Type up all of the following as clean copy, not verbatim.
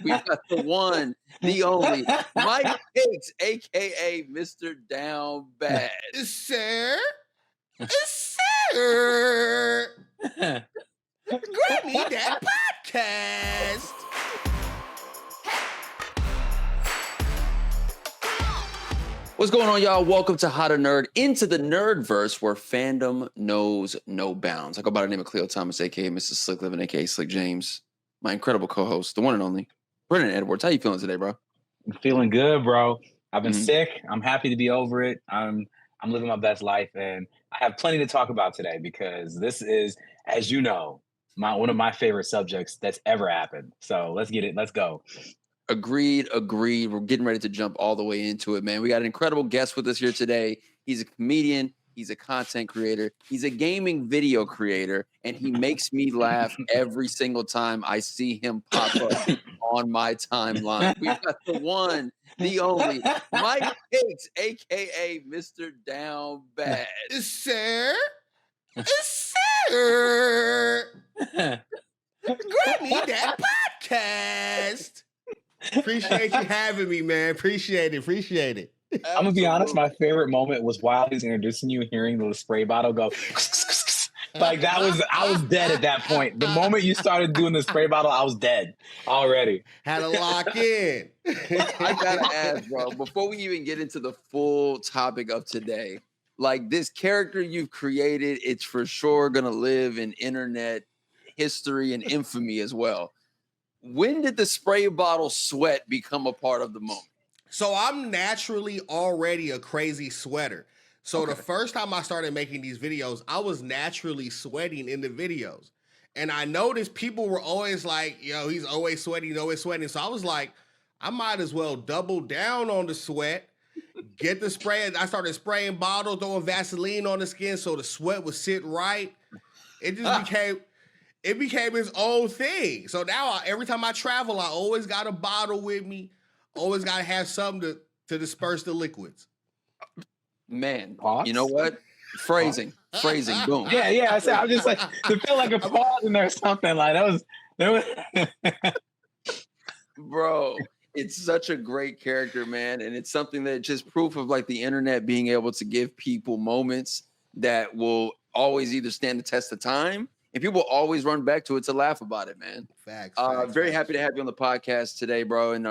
We've got the one, the only, Mike Hicks, aka Mr. Down Bad. Sir? Sir? Grab me that podcast. What's going on, y'all? Welcome to How to Nerd, into the Nerdverse, where fandom knows no bounds. I go by the name of Khleo Thomas, aka Mr. Slick Living, aka Slick James. My incredible co-host, the one and only, Brennon Edwards. How you feeling today, bro? I'm feeling good, bro. I've been sick. I'm happy to be over it. I'm living my best life, and I have plenty to talk about today because this is, as you know, one of my favorite subjects that's ever happened. So let's get it. Let's go. Agreed. We're getting ready to jump all the way into it, man. We got an incredible guest with us here today. He's a comedian. He's a content creator. He's a gaming video creator, and he makes me laugh every single time I see him pop up on my timeline. We've got the one, the only, Mike Hicks, aka Mr. Down Bad. Sir? Sir? Grab me that podcast. Appreciate you having me, man. Appreciate it. I'm gonna be honest. My favorite moment was while he's introducing you, hearing the spray bottle go. Like that was, I was dead at that point. The moment you started doing the spray bottle, I was dead already. Had to lock in. I gotta ask, bro, before we even get into the full topic of today, like this character you've created, it's for sure gonna live in internet history and infamy as well. When did the spray bottle sweat become a part of the moment? So I'm naturally already a crazy sweater. So The first time I started making these videos, I was naturally sweating in the videos. And I noticed people were always like, yo, he's always sweating. So I was like, I might as well double down on the sweat, get the spray. I started spraying bottles, throwing Vaseline on the skin so the sweat would sit right. It just became its own thing. So now every time I travel, I always got a bottle with me. Always got to have something to disperse the liquids. Man, you know what? Phrasing, boom. Yeah. I said, I'm just like, to feel like a pause in there or something. Like that was. Bro, it's such a great character, man. And it's something that just proof of like the internet being able to give people moments that will always either stand the test of time and people always run back to it to laugh about it, man. Facts. Very happy to have you on the podcast today, bro. And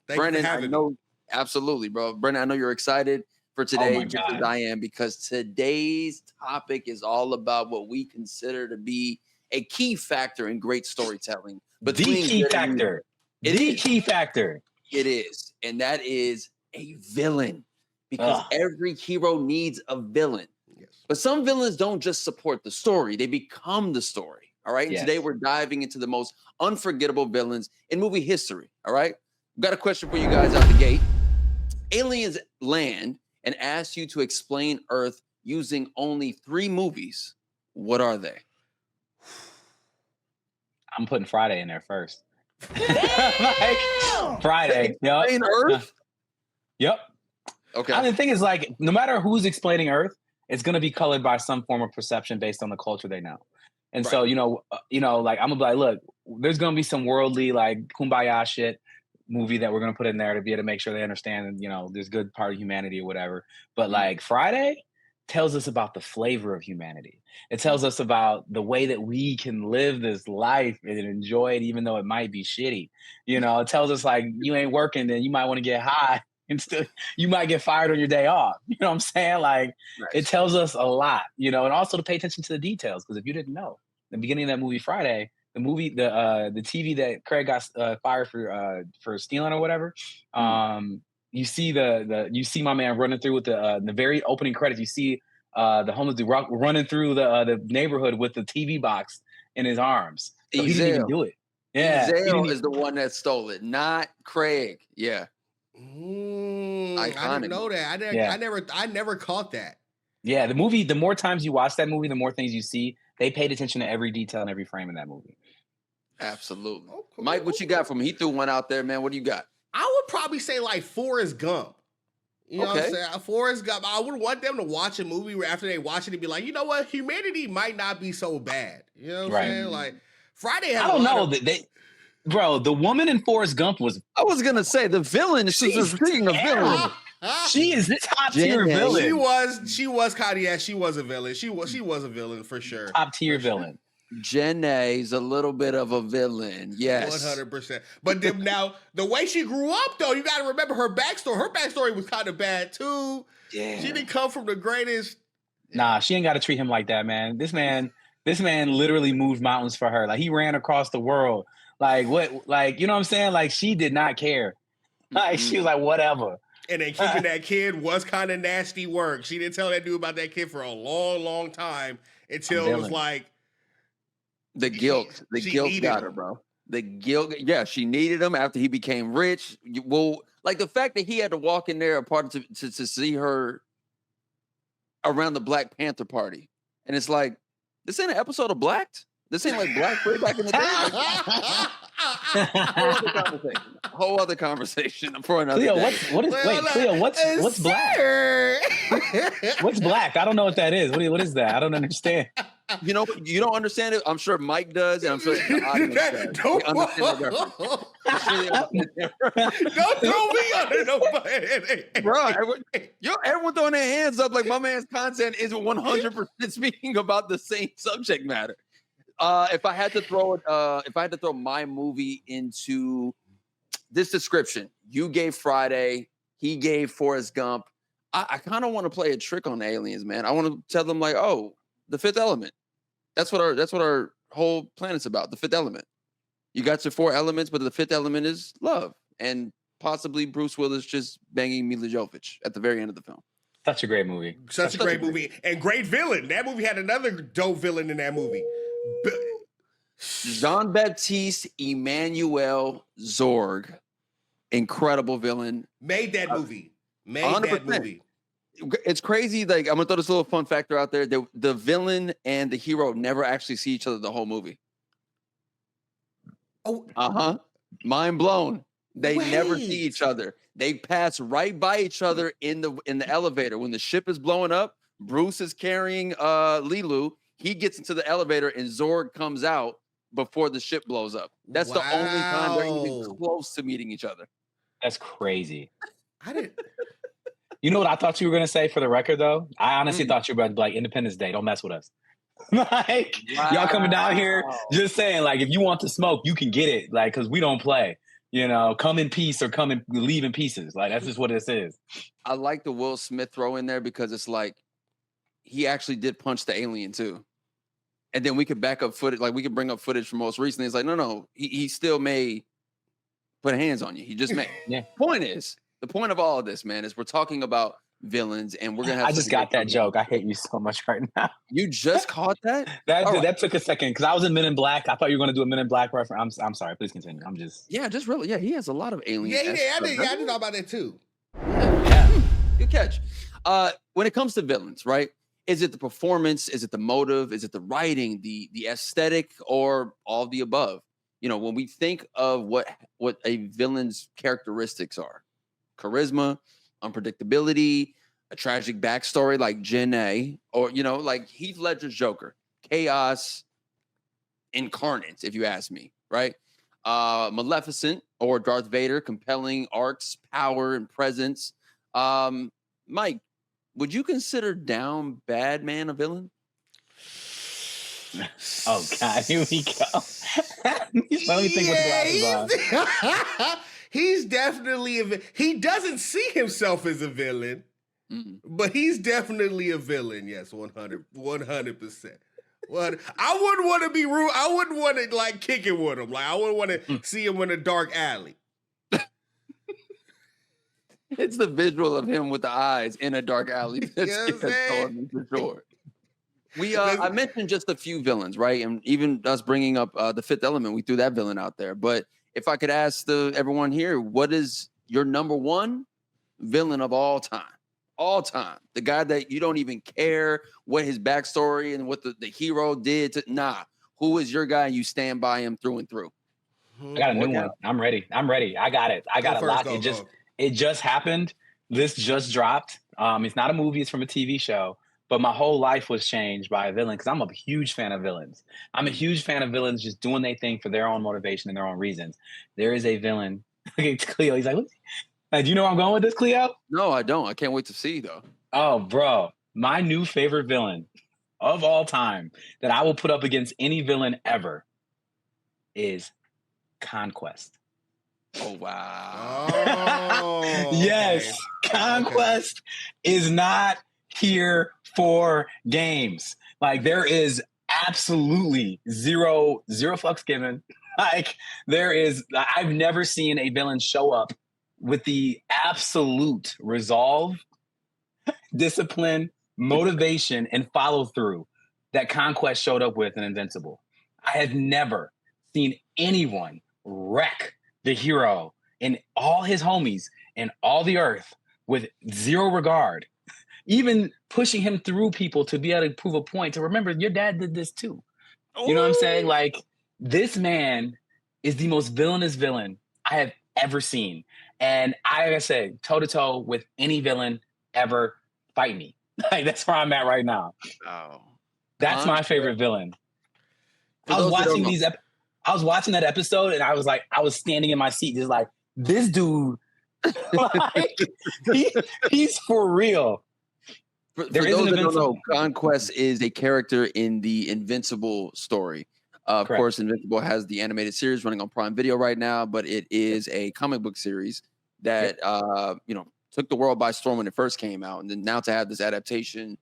Brennon, I know, absolutely, bro. Brennon, I know you're excited for today, just as I am, because today's topic is all about what we consider to be a key factor in great storytelling. But the key factor. It is. And that is a villain, because every hero needs a villain. Yes. But some villains don't just support the story, they become the story. All right. And today we're diving into the most unforgettable villains in movie history. All right. We've got a question for you guys out the gate. Aliens land and ask you to explain Earth using only 3 movies. What are they? I'm putting Friday in there first. Like, Friday. Explain Earth? Yep. Okay. And the thing is, like, no matter who's explaining Earth, it's going to be colored by some form of perception based on the culture they know. And so, you know, like, I'm gonna be like, look, there's going to be some worldly, like, kumbaya shit movie that we're going to put in there to be able to make sure they understand, you know, there's good part of humanity or whatever. But like Friday tells us about the flavor of humanity. It tells us about the way that we can live this life and enjoy it, even though it might be shitty. You know, it tells us like, you ain't working, then you might want to get high and still, you might get fired on your day off. You know what I'm saying? Like, It tells us a lot, you know, and also to pay attention to the details. Because if you didn't know, the beginning of that movie Friday, the TV that Craig got fired for stealing or whatever, you see you see my man running through with the very opening credits. You see the homeless dude running through the neighborhood with the TV box in his arms. So he didn't even do it. Yeah, Ezell is the one that stole it, not Craig. Yeah, I didn't know that. I never caught that. Yeah, the movie. The more times you watch that movie, the more things you see. They paid attention to every detail and every frame in that movie. Absolutely. Oh, cool. Mike, what you got for me? He threw one out there, man. What do you got? I would probably say like Forrest Gump. You know what I'm saying? Forrest Gump. I would want them to watch a movie where after they watch it and be like, you know what? Humanity might not be so bad. You know what I'm saying? Like Friday. I don't know. Bro, the woman in Forrest Gump was. I was gonna say the villain. Speaking of villain, she is the top tier villain. She was Kanye. She was a villain. She was a villain for sure. Top tier villain. Jenna's a little bit of a villain. Yes, 100%. But now the way she grew up, though, you got to remember her backstory. Her backstory was kind of bad too. Yeah, she didn't come from the greatest. Nah, she ain't got to treat him like that, man. This man literally moved mountains for her. Like he ran across the world. Like what? Like you know what I'm saying? Like she did not care. Like she was like whatever. And then keeping that kid was kind of nasty work. She didn't tell that dude about that kid for a long, long time until it was like. The guilt got her, bro. The guilt, yeah, she needed him after he became rich. Well, like the fact that he had to walk in there to see her around the Black Panther party, and it's like this ain't an episode of Blacked. This ain't like Black way back in the day. Whole other conversation for another Khleo, day. Khleo, what's Black? What's Black? I don't know what that is. What is that? I don't understand. You know, you don't understand it. I'm sure Mike does, and I'm sure the audience does. Don't throw me under nobody. Bro, everyone throwing their hands up like my man's content is 100% speaking about the same subject matter. If I had to throw my movie into this description, you gave Friday, he gave Forrest Gump. I kind of want to play a trick on the aliens, man. I want to tell them like, oh, the Fifth Element. That's what our whole planet's about. The Fifth Element. You got your 4 elements, but the 5th element is love, and possibly Bruce Willis just banging Mila Jovovich at the very end of the film. Such a great movie. Such a great movie. And great villain. That movie had another dope villain in that movie. Jean-Baptiste Emmanuel Zorg. Incredible villain. Made that movie. That movie. It's crazy. Like, I'm going to throw this little fun factor out there. The villain and the hero never actually see each other the whole movie. Oh. Mind blown. They never see each other. They pass right by each other in the elevator. When the ship is blowing up, Bruce is carrying Lilu. He gets into the elevator and Zorg comes out before the ship blows up. That's the only time they're even close to meeting each other. That's crazy. I didn't. You know what I thought you were going to say for the record, though? I honestly thought you were about to be like, Independence Day, don't mess with us. Like, y'all coming down here just saying, like, if you want to smoke, you can get it. Like, because we don't play. You know, come in peace or come and leave in pieces. Like, that's just what this is. I like the Will Smith throw in there because it's like, he actually did punch the alien, too. And then we could back up footage. Like, we could bring up footage from most recently. It's like, no, he still may put hands on you. He just may. Yeah. The point of all of this, man, is we're talking about villains, and we're gonna have. I just got that joke. I hate you so much right now. You just caught that? That took a second because I was in Men in Black. I thought you were gonna do a Men in Black reference. I'm sorry. Please continue. Just really. Yeah, he has a lot of alien. I didn't know about that too. Yeah. Good catch. When it comes to villains, right? Is it the performance? Is it the motive? Is it the writing? The aesthetic, or all of the above? You know, when we think of what a villain's characteristics are. Charisma, unpredictability, a tragic backstory like Jenna, or, you know, like Heath Ledger's Joker, chaos incarnate, if you ask me, right? Maleficent or Darth Vader, compelling arcs, power, and presence. Mike, would you consider Down Bad Man a villain? Oh, God, here we go. Let me think with the glasses on. He's definitely he doesn't see himself as a villain, but he's definitely a villain. Yes, 100%. What I wouldn't want to be rude. I wouldn't want to like kick it with him. Like I wouldn't want to see him in a dark alley. It's the visual of him with the eyes in a dark alley. That's for sure. I mentioned just a few villains, right? And even us bringing up the Fifth Element, we threw that villain out there. But if I could ask everyone here, what is your number one villain of all time? All time. The guy that you don't even care what his backstory and what the hero did to. Nah. Who is your guy and you stand by him through and through? I got a new one. I'm ready. I got it. I got a lot. It just happened. This just dropped. It's not a movie. It's from a TV show. but my whole life was changed by a villain because I'm a huge fan of villains. I'm a huge fan of villains just doing their thing for their own motivation and their own reasons. There is a villain. Look at Khleo. He's like, do you know where I'm going with this, Khleo? No, I don't. I can't wait to see, though. Oh, bro. My new favorite villain of all time that I will put up against any villain ever is Conquest. Oh, wow. Oh, yes. okay. Conquest is not here for games. Like, there is absolutely zero fucks given. Like, I've never seen a villain show up with the absolute resolve, discipline, motivation, and follow through that Conquest showed up with in Invincible. I have never seen anyone wreck the hero and all his homies and all the earth with zero regard, even pushing him through people to be able to prove a point, to remember your dad did this too. You know what I'm saying? Like, this man is the most villainous villain I have ever seen. And like I said, toe to toe with any villain ever, fight me. Like, that's where I'm at right now. Oh, that's my favorite villain. I was watching that episode and I was standing in my seat just like, this dude, like, he's for real. For those that don't know, Conquest is a character in the Invincible story. Of course, Invincible has the animated series running on Prime Video right now, but it is a comic book series that took the world by storm when it first came out, and then now to have this adaptation,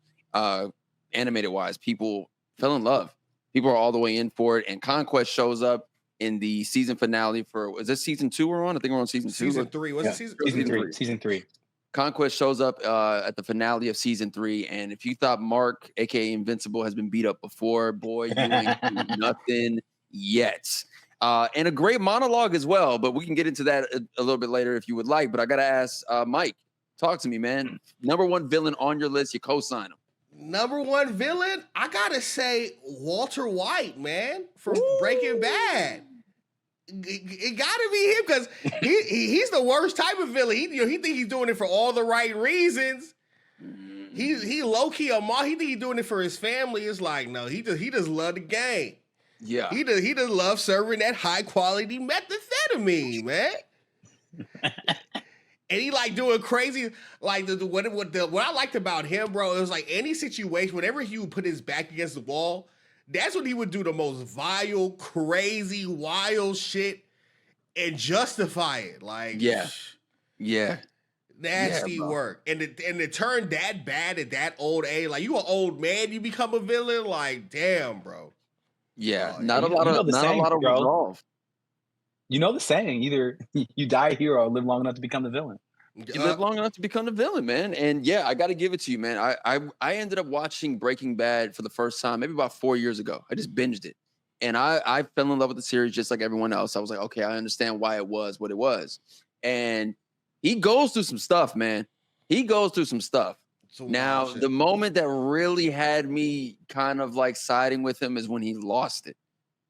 animated wise, people fell in love. People are all the way in for it, and Conquest shows up in the season finale for, is this season 2 we're on? I think we're on season 2. Season 3. What's it season 3? Season 3. Conquest shows up at the finale of season 3, and if you thought Mark, aka Invincible, has been beat up before, boy, you ain't do nothing yet. And a great monologue as well, but we can get into that a little bit later if you would like. But I gotta ask, Mike, talk to me, man. Number one villain on your list, you co-sign him. Number one villain, I gotta say Walter White, man, from Breaking Bad. It gotta be him because he's the worst type of villain. He think he's doing it for all the right reasons. He low key a he think he's doing it for his family. It's like, no, he just love the game. Yeah, he just love serving that high quality methamphetamine, man. And he like doing crazy, like what I liked about him, bro. It was like any situation, whenever he would put his back against the wall, that's when he would do the most vile, crazy, wild shit and justify it. Like, nasty work. And to turn that bad at that old age, like you an old man, you become a villain. Like, damn, bro. Yeah, not a lot of resolve. You know the saying: either you die a hero, or live long enough to become the villain. You live long enough to become the villain, man. And yeah, I got to give it to you, man. I ended up watching Breaking Bad for the first time maybe about 4 years ago. I just binged it. And I fell in love with the series just like everyone else. I was like, okay, I understand why it was what it was. And he goes through some stuff, man. He goes through some stuff. Now, the moment that really had me kind of like siding with him is when he lost it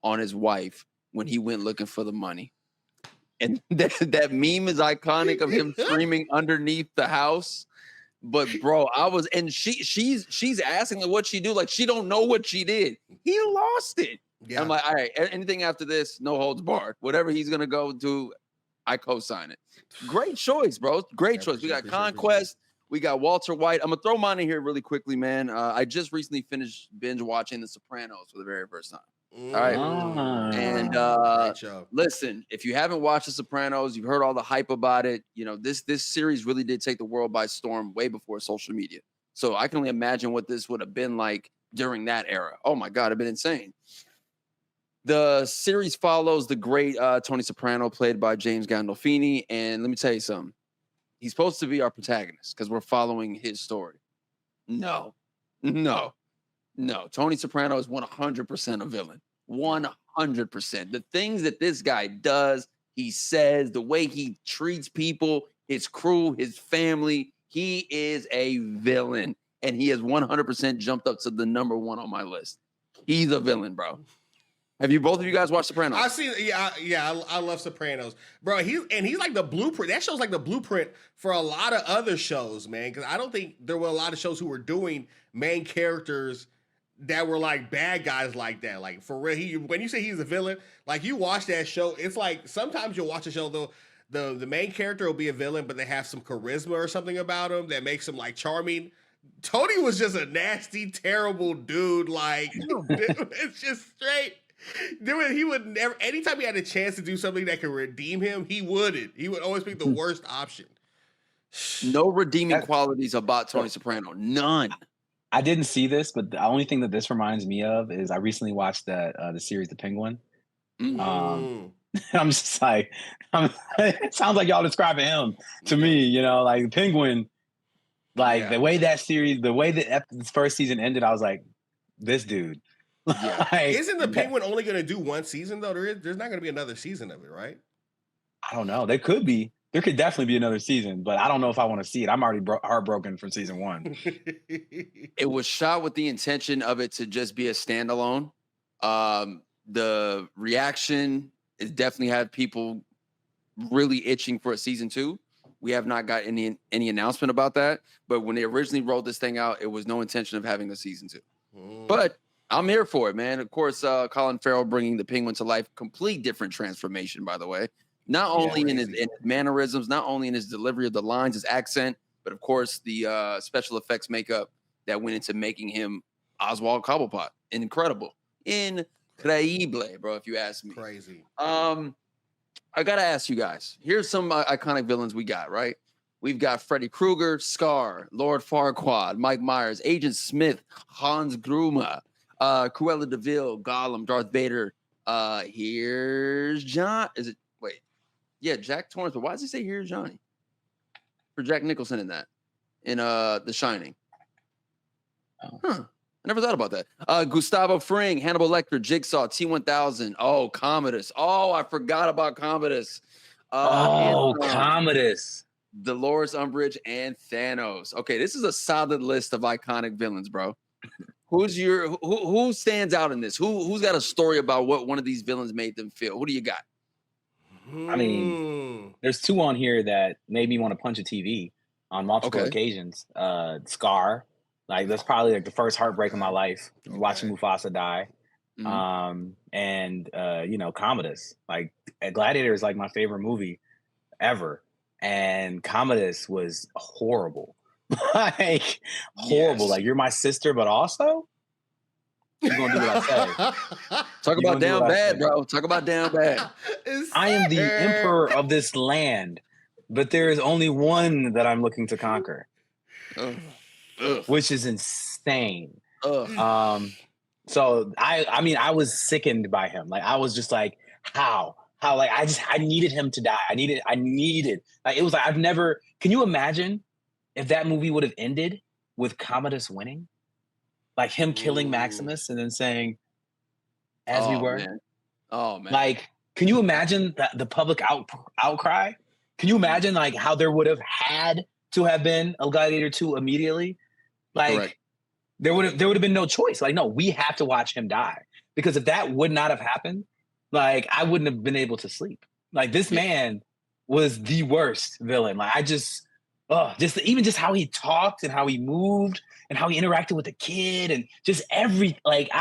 on his wife when he went looking for the money. And that meme is iconic of him screaming underneath the house. But bro, she's asking like what she do, like she don't know what she did. He lost it. Yeah. I'm like, all right, anything after this, no holds barred. Whatever he's gonna go do, I co-sign it. Great choice, bro. Great choice. We got Conquest. We got Walter White. I'm gonna throw mine in here really quickly, man. I just recently finished binge watching The Sopranos for the very first time. All right. And listen, if you haven't watched The Sopranos, you've heard all the hype about it. You know, this series really did take the world by storm way before social media. So I can only imagine what this would have been like during that era. Oh my God, it'd been insane. The series follows the great Tony Soprano, played by James Gandolfini. And let me tell you something. He's supposed to be our protagonist because we're following his story. No. Tony Soprano is 100% a villain. 100%. The things that this guy does, he says, the way he treats people, his crew, his family, he is a villain. And he has 100% jumped up to the number one on my list. He's a villain, bro. Have you both of you guys watched Sopranos? I've seen, I love Sopranos, bro. He's like the blueprint. That show's like the blueprint for a lot of other shows, man. Because I don't think there were a lot of shows who were doing main characters that were like bad guys like that. Like for real, when you say he's a villain, like you watch that show, it's like sometimes you'll watch a show though. The main character will be a villain, but they have some charisma or something about him that makes him like charming. Tony was just a nasty, terrible dude. Like it's just straight. He would never. Anytime he had a chance to do something that could redeem him, he wouldn't. He would always pick the worst option. No redeeming qualities about Tony Soprano. None. I didn't see this, but the only thing that this reminds me of is I recently watched the series The Penguin. I'm just like, it sounds like y'all describing him to me. You know, like the Penguin. Like the way that series, the way that this first season ended, I was like, this dude. Yeah. Like, isn't the Penguin only going to do one season though? There's not going to be another season of it, right? I don't know. There could definitely be another season, but I don't know if I want to see it. I'm already heartbroken from season 1. It was shot with the intention of it to just be a standalone. The reaction is definitely had people really itching for a season 2. We have not got any announcement about that. But when they originally rolled this thing out, it was no intention of having a season 2. But I'm here for it, man. Of course, Colin Farrell bringing the Penguin to life. Complete different transformation, by the way. Not only in his mannerisms, not only in his delivery of the lines, his accent, but of course the special effects makeup that went into making him Oswald Cobblepot. Incredible. Increíble, bro, if you ask me. Crazy. I got to ask you guys. Here's some iconic villains we got, right? We've got Freddy Krueger, Scar, Lord Farquaad, Mike Myers, Agent Smith, Hans Gruber, Cruella de Vil, Gollum, Darth Vader. Here's John. Yeah, Jack Torrance. But why does he say here's Johnny? For Jack Nicholson in that. In The Shining. Huh. I never thought about that. Gustavo Fring, Hannibal Lecter, Jigsaw, T-1000. Oh, Commodus. Oh, I forgot about Commodus. Commodus. Dolores Umbridge and Thanos. Okay, this is a solid list of iconic villains, bro. Who stands out in this? Who's got a story about what one of these villains made them feel? Who do you got? I mean, there's 2 on here that made me want to punch a TV on multiple occasions. Scar, like that's probably like the first heartbreak of my life, watching Mufasa die. And Commodus. Like Gladiator is like my favorite movie ever. And Commodus was horrible. Like horrible. Like you're my sister, but also you're gonna do what I say. Talk about down bad, bro. Talk about down bad. I am the emperor of this land, but there is only one that I'm looking to conquer. Which is insane. So I was sickened by him. Like I was just like, how like I needed him to die. I needed like it was like can you imagine if that movie would have ended with Commodus winning? Like him killing Maximus and then saying, as we were. Man. Oh man. Like, can you imagine the public outcry? Can you imagine like how there would have had to have been a Gladiator 2 immediately? Like correct. there would have been no choice. Like, no, we have to watch him die. Because if that would not have happened, like I wouldn't have been able to sleep. Like this man was the worst villain. Like I just how he talked and how he moved and how he interacted with the kid and just I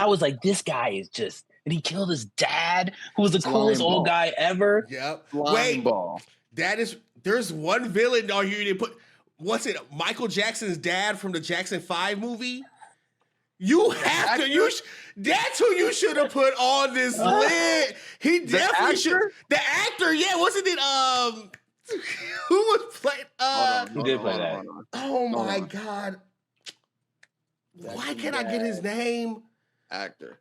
was like, this guy is just, and he killed his dad, who was the coolest old guy ever. Yep. Wait, there's one villain on here you didn't put. What's it? Michael Jackson's dad from the Jackson 5 movie? You have to. That's who you should have put on this list. He definitely should. The actor, yeah, wasn't it? Who was playing? Who did play that? Oh my God! Why can't I get his name? Actor.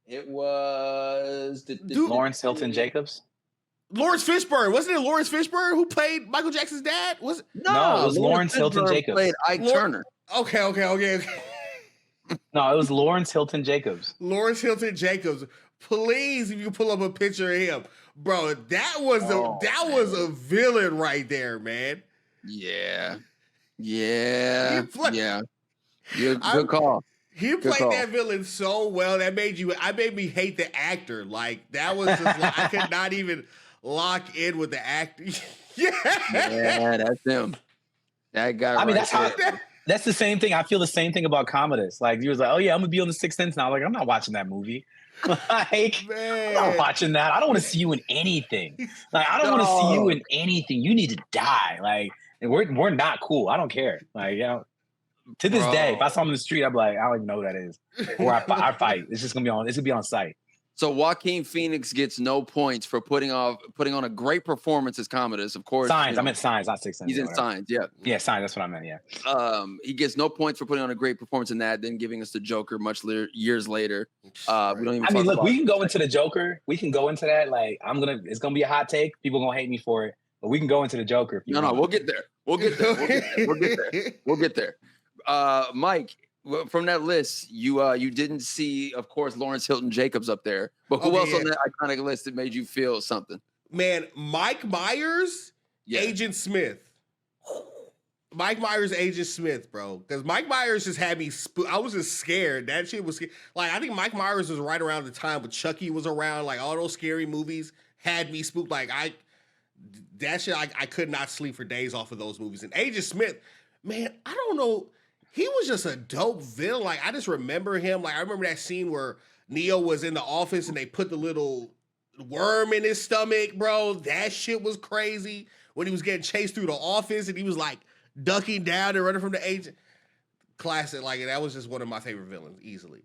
It was Lawrence Hilton Jacobs. Lawrence Fishburne. Wasn't it Lawrence Fishburne who played Michael Jackson's dad? No, it was Lawrence Hilton Jacobs. Played Ike Turner. Okay. No, it was Lawrence Hilton Jacobs. Lawrence Hilton Jacobs. Please, if you pull up a picture of him, bro, that was a villain right there, man. Yeah. Good call. He played that villain so well that made me hate the actor. Like that was just like I could not even lock in with the actor. Yeah, that's him. That guy. I mean, that's the same thing. I feel the same thing about Commodus. Like he was like, "Oh yeah, I'm gonna be on the Sixth Sense now." Like I'm not watching that movie. Like I'm not watching that. I don't want to see you in anything. Like I don't want to see you in anything. You need to die. Like we're not cool. I don't care. Like to this day, if I saw him in the street, I'd be like, I don't even know who that is. Or I fight. It's just gonna be on. It's gonna be on site. So Joaquin Phoenix gets no points for putting on a great performance as Commodus. Of course, Signs. I meant Signs, not Sixth Sense. He's in Signs. Yeah. Yeah, Signs. That's what I meant. Yeah. He gets no points for putting on a great performance in that. Then giving us the Joker much years later. We don't even. I mean, look, we can go into the Joker. We can go into that. Like it's gonna be a hot take. People gonna hate me for it, but we can go into the Joker. No, we'll get there. We'll get there. We'll get there. Mike, from that list, you didn't see, of course, Lawrence Hilton Jacobs up there, but who else on that iconic list that made you feel something? Man, Mike Myers, Agent Smith. Mike Myers, Agent Smith, bro. Because Mike Myers just had me I was just scared. That shit was like, I think Mike Myers was right around the time when Chucky was around. Like all those scary movies had me spooked. Like I could not sleep for days off of those movies. And Agent Smith, man, I don't know. He was just a dope villain. Like, I just remember him. Like, I remember that scene where Neo was in the office and they put the little worm in his stomach, bro. That shit was crazy. When he was getting chased through the office and he was like ducking down and running from the agent. Classic. Like, that was just one of my favorite villains, easily.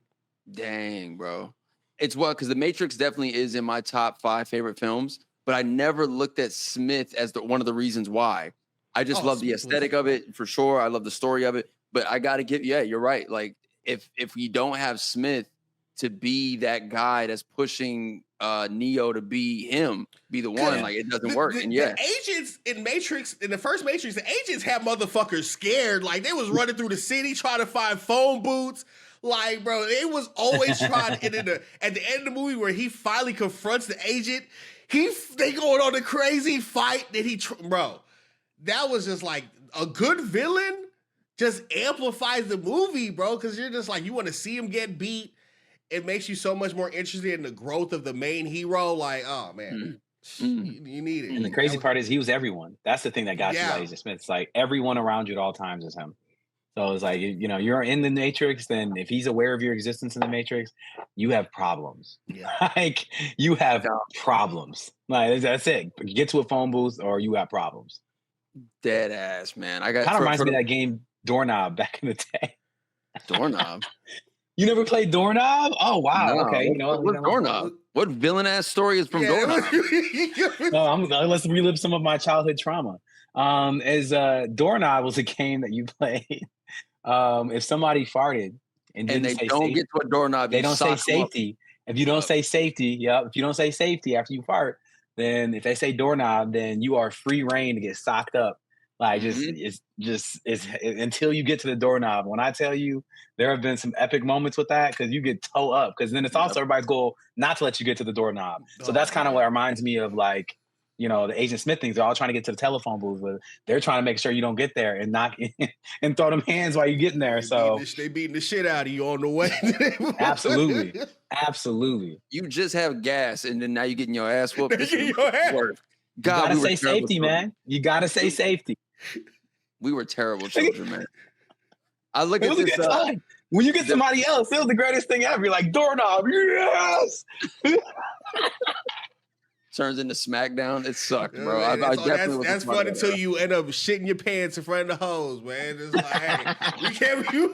Dang, bro. It's because The Matrix definitely is in my top 5 favorite films, but I never looked at Smith as one of the reasons why. I just love the aesthetic of it, for sure. I love the story of it. But I got to give, you're right. Like, if we don't have Smith to be that guy that's pushing Neo to be the one, like, it doesn't work. And the agents in Matrix, in the first Matrix, the agents had motherfuckers scared. Like, they was running through the city trying to find phone booths. Like, bro, they was always trying. And at the end of the movie where he finally confronts the agent, they going on a crazy fight that bro, that was just like a good villain. Just amplifies the movie, bro, because you're just like, you want to see him get beat. It makes you so much more interested in the growth of the main hero. Like, oh, man, you need it. And the crazy part is he was everyone. That's the thing that got you about Agent Smith. It's like everyone around you at all times is him. So it's like, you're in the Matrix, then if he's aware of your existence in the Matrix, you have problems. Yeah. Like, you have problems. Like, that's it. You get to a phone booth or you have problems. Dead ass, man. Kind of reminds me of that game Doorknob back in the day. Doorknob? You never played Doorknob? Oh, wow. No. Okay. What's Doorknob? What villain ass story is from Doorknob? Let's relive some of my childhood trauma. Doorknob was a game that you played. If somebody farted and they don't get to a doorknob, they don't say safety. If you don't say safety, if you don't say safety after you fart, then if they say doorknob, then you are free reign to get socked up. Like it's until you get to the doorknob. When I tell you, there have been some epic moments with that because you get toe up. Because then it's also everybody's goal not to let you get to the doorknob. So that's kind of what reminds me of, like, the Agent Smith things. They're all trying to get to the telephone booth, but they're trying to make sure you don't get there and knock and throw them hands while you're getting there. They beating the shit out of you on the way. Absolutely. You just have gas, and then now you're getting your ass whooped. God, you gotta say safety, man. You gotta say safety. We were terrible children, man. I look at this. When you get somebody else, it was the greatest thing ever. You're like, doorknob, yes. Turns into SmackDown. It sucked, bro. That's fun until you end up shitting your pants in front of the hose, man. It's like, hey,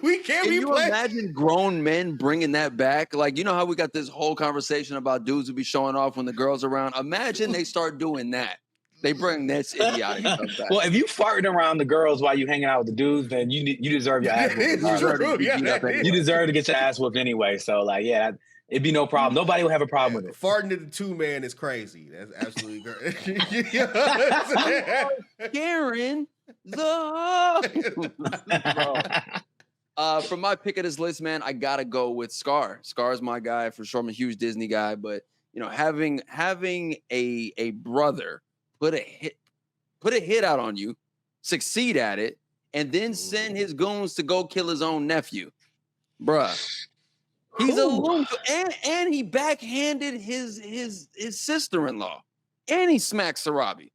we can't Can be you imagine grown men bringing that back? Like, you know how we got this whole conversation about dudes who be showing off when the girls are around? Imagine they start doing that. They bring this idiotic stuff back. Well, if you farting around the girls while you hanging out with the dudes, then you deserve your ass whooped. It's true. You deserve to get your ass whooped anyway. So, like, it'd be no problem. Nobody will have a problem with it. Farting to the 2-man is crazy. That's absolutely great. Karen, from my pick of this list, man, I gotta go with Scar. Scar's my guy for sure. I'm a huge Disney guy, but having a brother put a hit out on you, succeed at it, and then send his goons to go kill his own nephew. bruh. He's a loon, and he backhanded his sister-in-law, and he smacked Sarabi.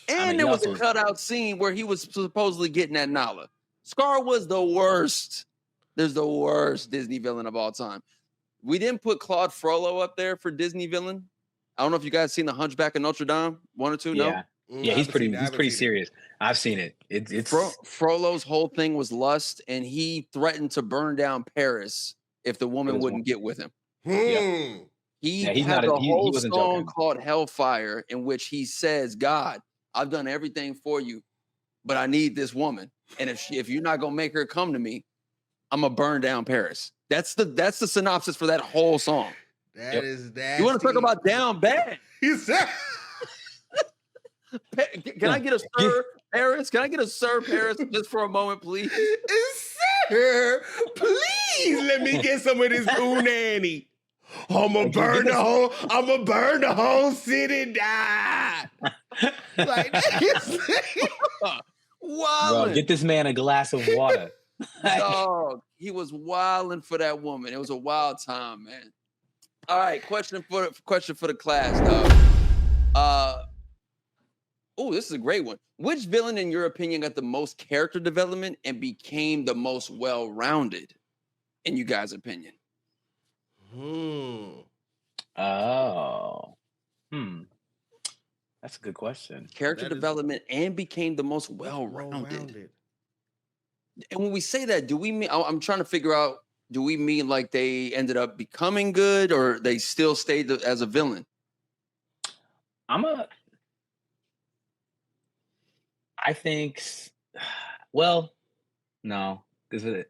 And there was a cutout scene where he was supposedly getting at Nala. Scar was the worst. There's the worst Disney villain of all time. We didn't put Claude Frollo up there for Disney villain. I don't know if you guys seen the Hunchback of Notre Dame, 1 or 2. Yeah. No, yeah, he's pretty serious. I've seen it. It's Frollo's whole thing was lust, and he threatened to burn down Paris if the woman wouldn't get with him. Yeah. He had a whole song called Hellfire, in which he says, "God, I've done everything for you, but I need this woman, and if you're not gonna make her come to me, I'm gonna burn down Paris." That's the synopsis for that whole song. That is that. You want to talk about down bad? He said, "Can I get a Sir Paris? Can I get a Sir Paris just for a moment, please?" Sir, please let me get some of this nanny. I'ma burn the whole city down. Like, wow. Get this man a glass of water. Dog, he was wilding for that woman. It was a wild time, man. All right, question for the class, dog. Oh, this is a great one. Which villain, in your opinion, got the most character development and became the most well-rounded, in you guys' opinion? That's a good question. Character development and became the most well-rounded. And when we say that, do we mean? I'm trying to figure out. Do we mean like they ended up becoming good, or they still stayed as a villain? I think. Well, no, because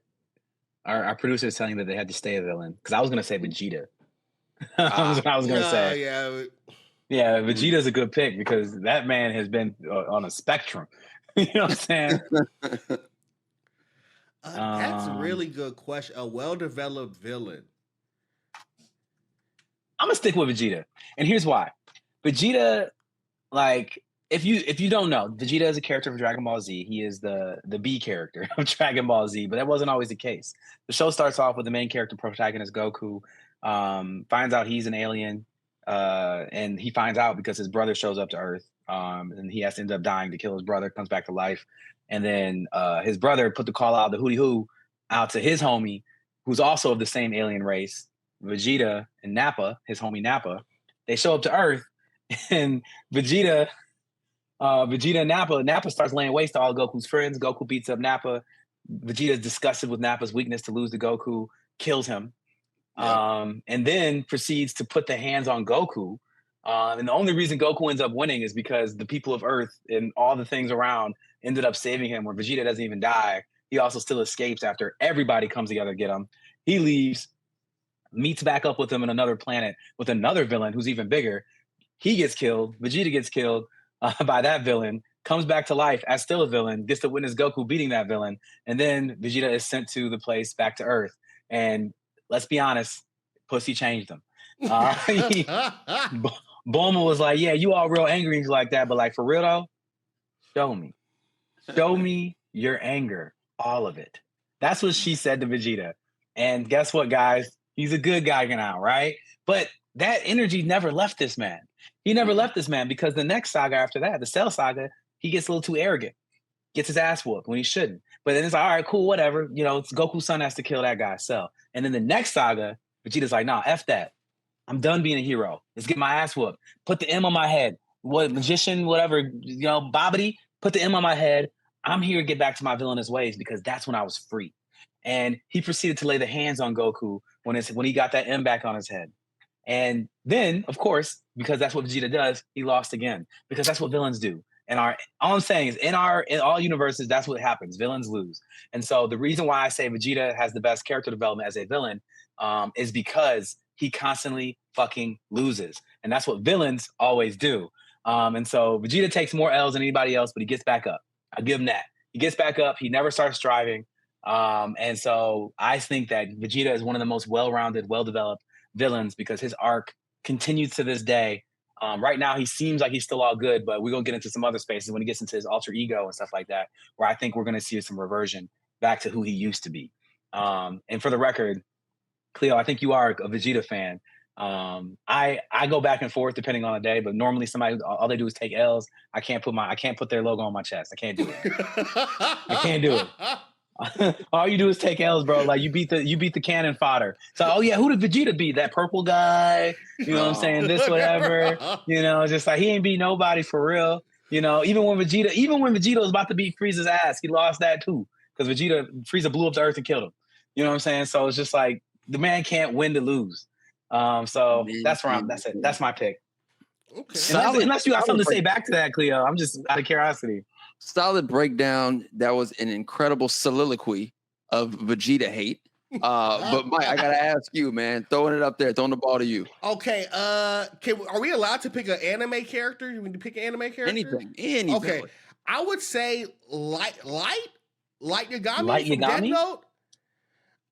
our producer is telling that they had to stay a villain. Because I was going to say Vegeta. That's what I was going to say. Yeah, Vegeta's a good pick because that man has been on a spectrum. You know what I'm saying? That's a really good question. A well-developed villain. I'm gonna stick with Vegeta, and here's why. Vegeta, like, if you don't know, Vegeta is a character from Dragon Ball Z. He is the B character of Dragon Ball Z, but that wasn't always the case. The show starts off with the main character protagonist Goku, finds out he's an alien, and he finds out because his brother shows up to Earth, and he has to end up dying to kill his brother, comes back to life. And then his brother put the call out, the hootie hoo, out to his homie, who's also of the same alien race, Vegeta and Nappa, his homie Nappa. They show up to Earth, and Vegeta and Nappa starts laying waste to all Goku's friends. Goku beats up Nappa. Vegeta's disgusted with Nappa's weakness to lose to Goku, kills him, and then proceeds to put the hands on Goku. And the only reason Goku ends up winning is because the people of Earth and all the things around ended up saving him, where Vegeta doesn't even die. He also still escapes after everybody comes together to get him. He leaves, meets back up with him on another planet with another villain who's even bigger. He gets killed. Vegeta gets killed by that villain, comes back to life as still a villain, gets to witness Goku beating that villain. And then Vegeta is sent to the place back to Earth. And let's be honest, pussy changed him. Bulma was like, yeah, you all real angry like that, but like for real though, show me. Show me your anger, all of it. That's what she said to Vegeta. And guess what, guys? He's a good guy now, right? But that energy never left this man. He never left this man because the next saga after that, the Cell saga, he gets a little too arrogant, gets his ass whooped when he shouldn't. But then it's like, all right, cool, whatever. You know, it's Goku's son has to kill that guy, Cell. And then the next saga, Vegeta's like, nah, F that. I'm done being a hero. Let's get my ass whooped. Put the M on my head. What magician, whatever, you know, Bobbity, put the M on my head. I'm here to get back to my villainous ways because that's when I was free. And he proceeded to lay the hands on Goku when he got that M back on his head. And then, of course, because that's what Vegeta does, he lost again because that's what villains do. And all I'm saying is in all universes, that's what happens. Villains lose. And so the reason why I say Vegeta has the best character development as a villain is because he constantly fucking loses. And that's what villains always do. And so Vegeta takes more L's than anybody else, but he gets back up. I'll give him that. He gets back up. He never starts striving. And so I think that Vegeta is one of the most well-rounded, well-developed villains because his arc continues to this day. Right now, he seems like he's still all good, but we're going to get into some other spaces when he gets into his alter ego and stuff like that, where I think we're going to see some reversion back to who he used to be. And for the record, Khleo, I think you are a Vegeta fan. I go back and forth depending on the day, but normally somebody all they do is take L's. I can't put their logo on my chest. I can't do it. I can't do it. All you do is take L's, bro. Like you beat the cannon fodder. So, oh yeah, who did Vegeta beat? That purple guy. You know what I'm saying? This whatever. You know, just like he ain't beat nobody for real. You know, even when Vegeta was about to beat Frieza's ass, he lost that too because Frieza blew up the earth and killed him. You know what I'm saying? So it's just like the man can't win to lose. So that's where that's it. That's my pick. Okay. Unless you got something to say back to that, Khleo. I'm just out of curiosity. Solid breakdown. That was an incredible soliloquy of Vegeta hate. But Mike, I gotta ask you, man. Throwing it up there, throwing the ball to you. Okay. Are we allowed to pick an anime character? You mean to pick an anime character? Anything. Okay. I would say Light Yagami Light from Death Yagami? Note.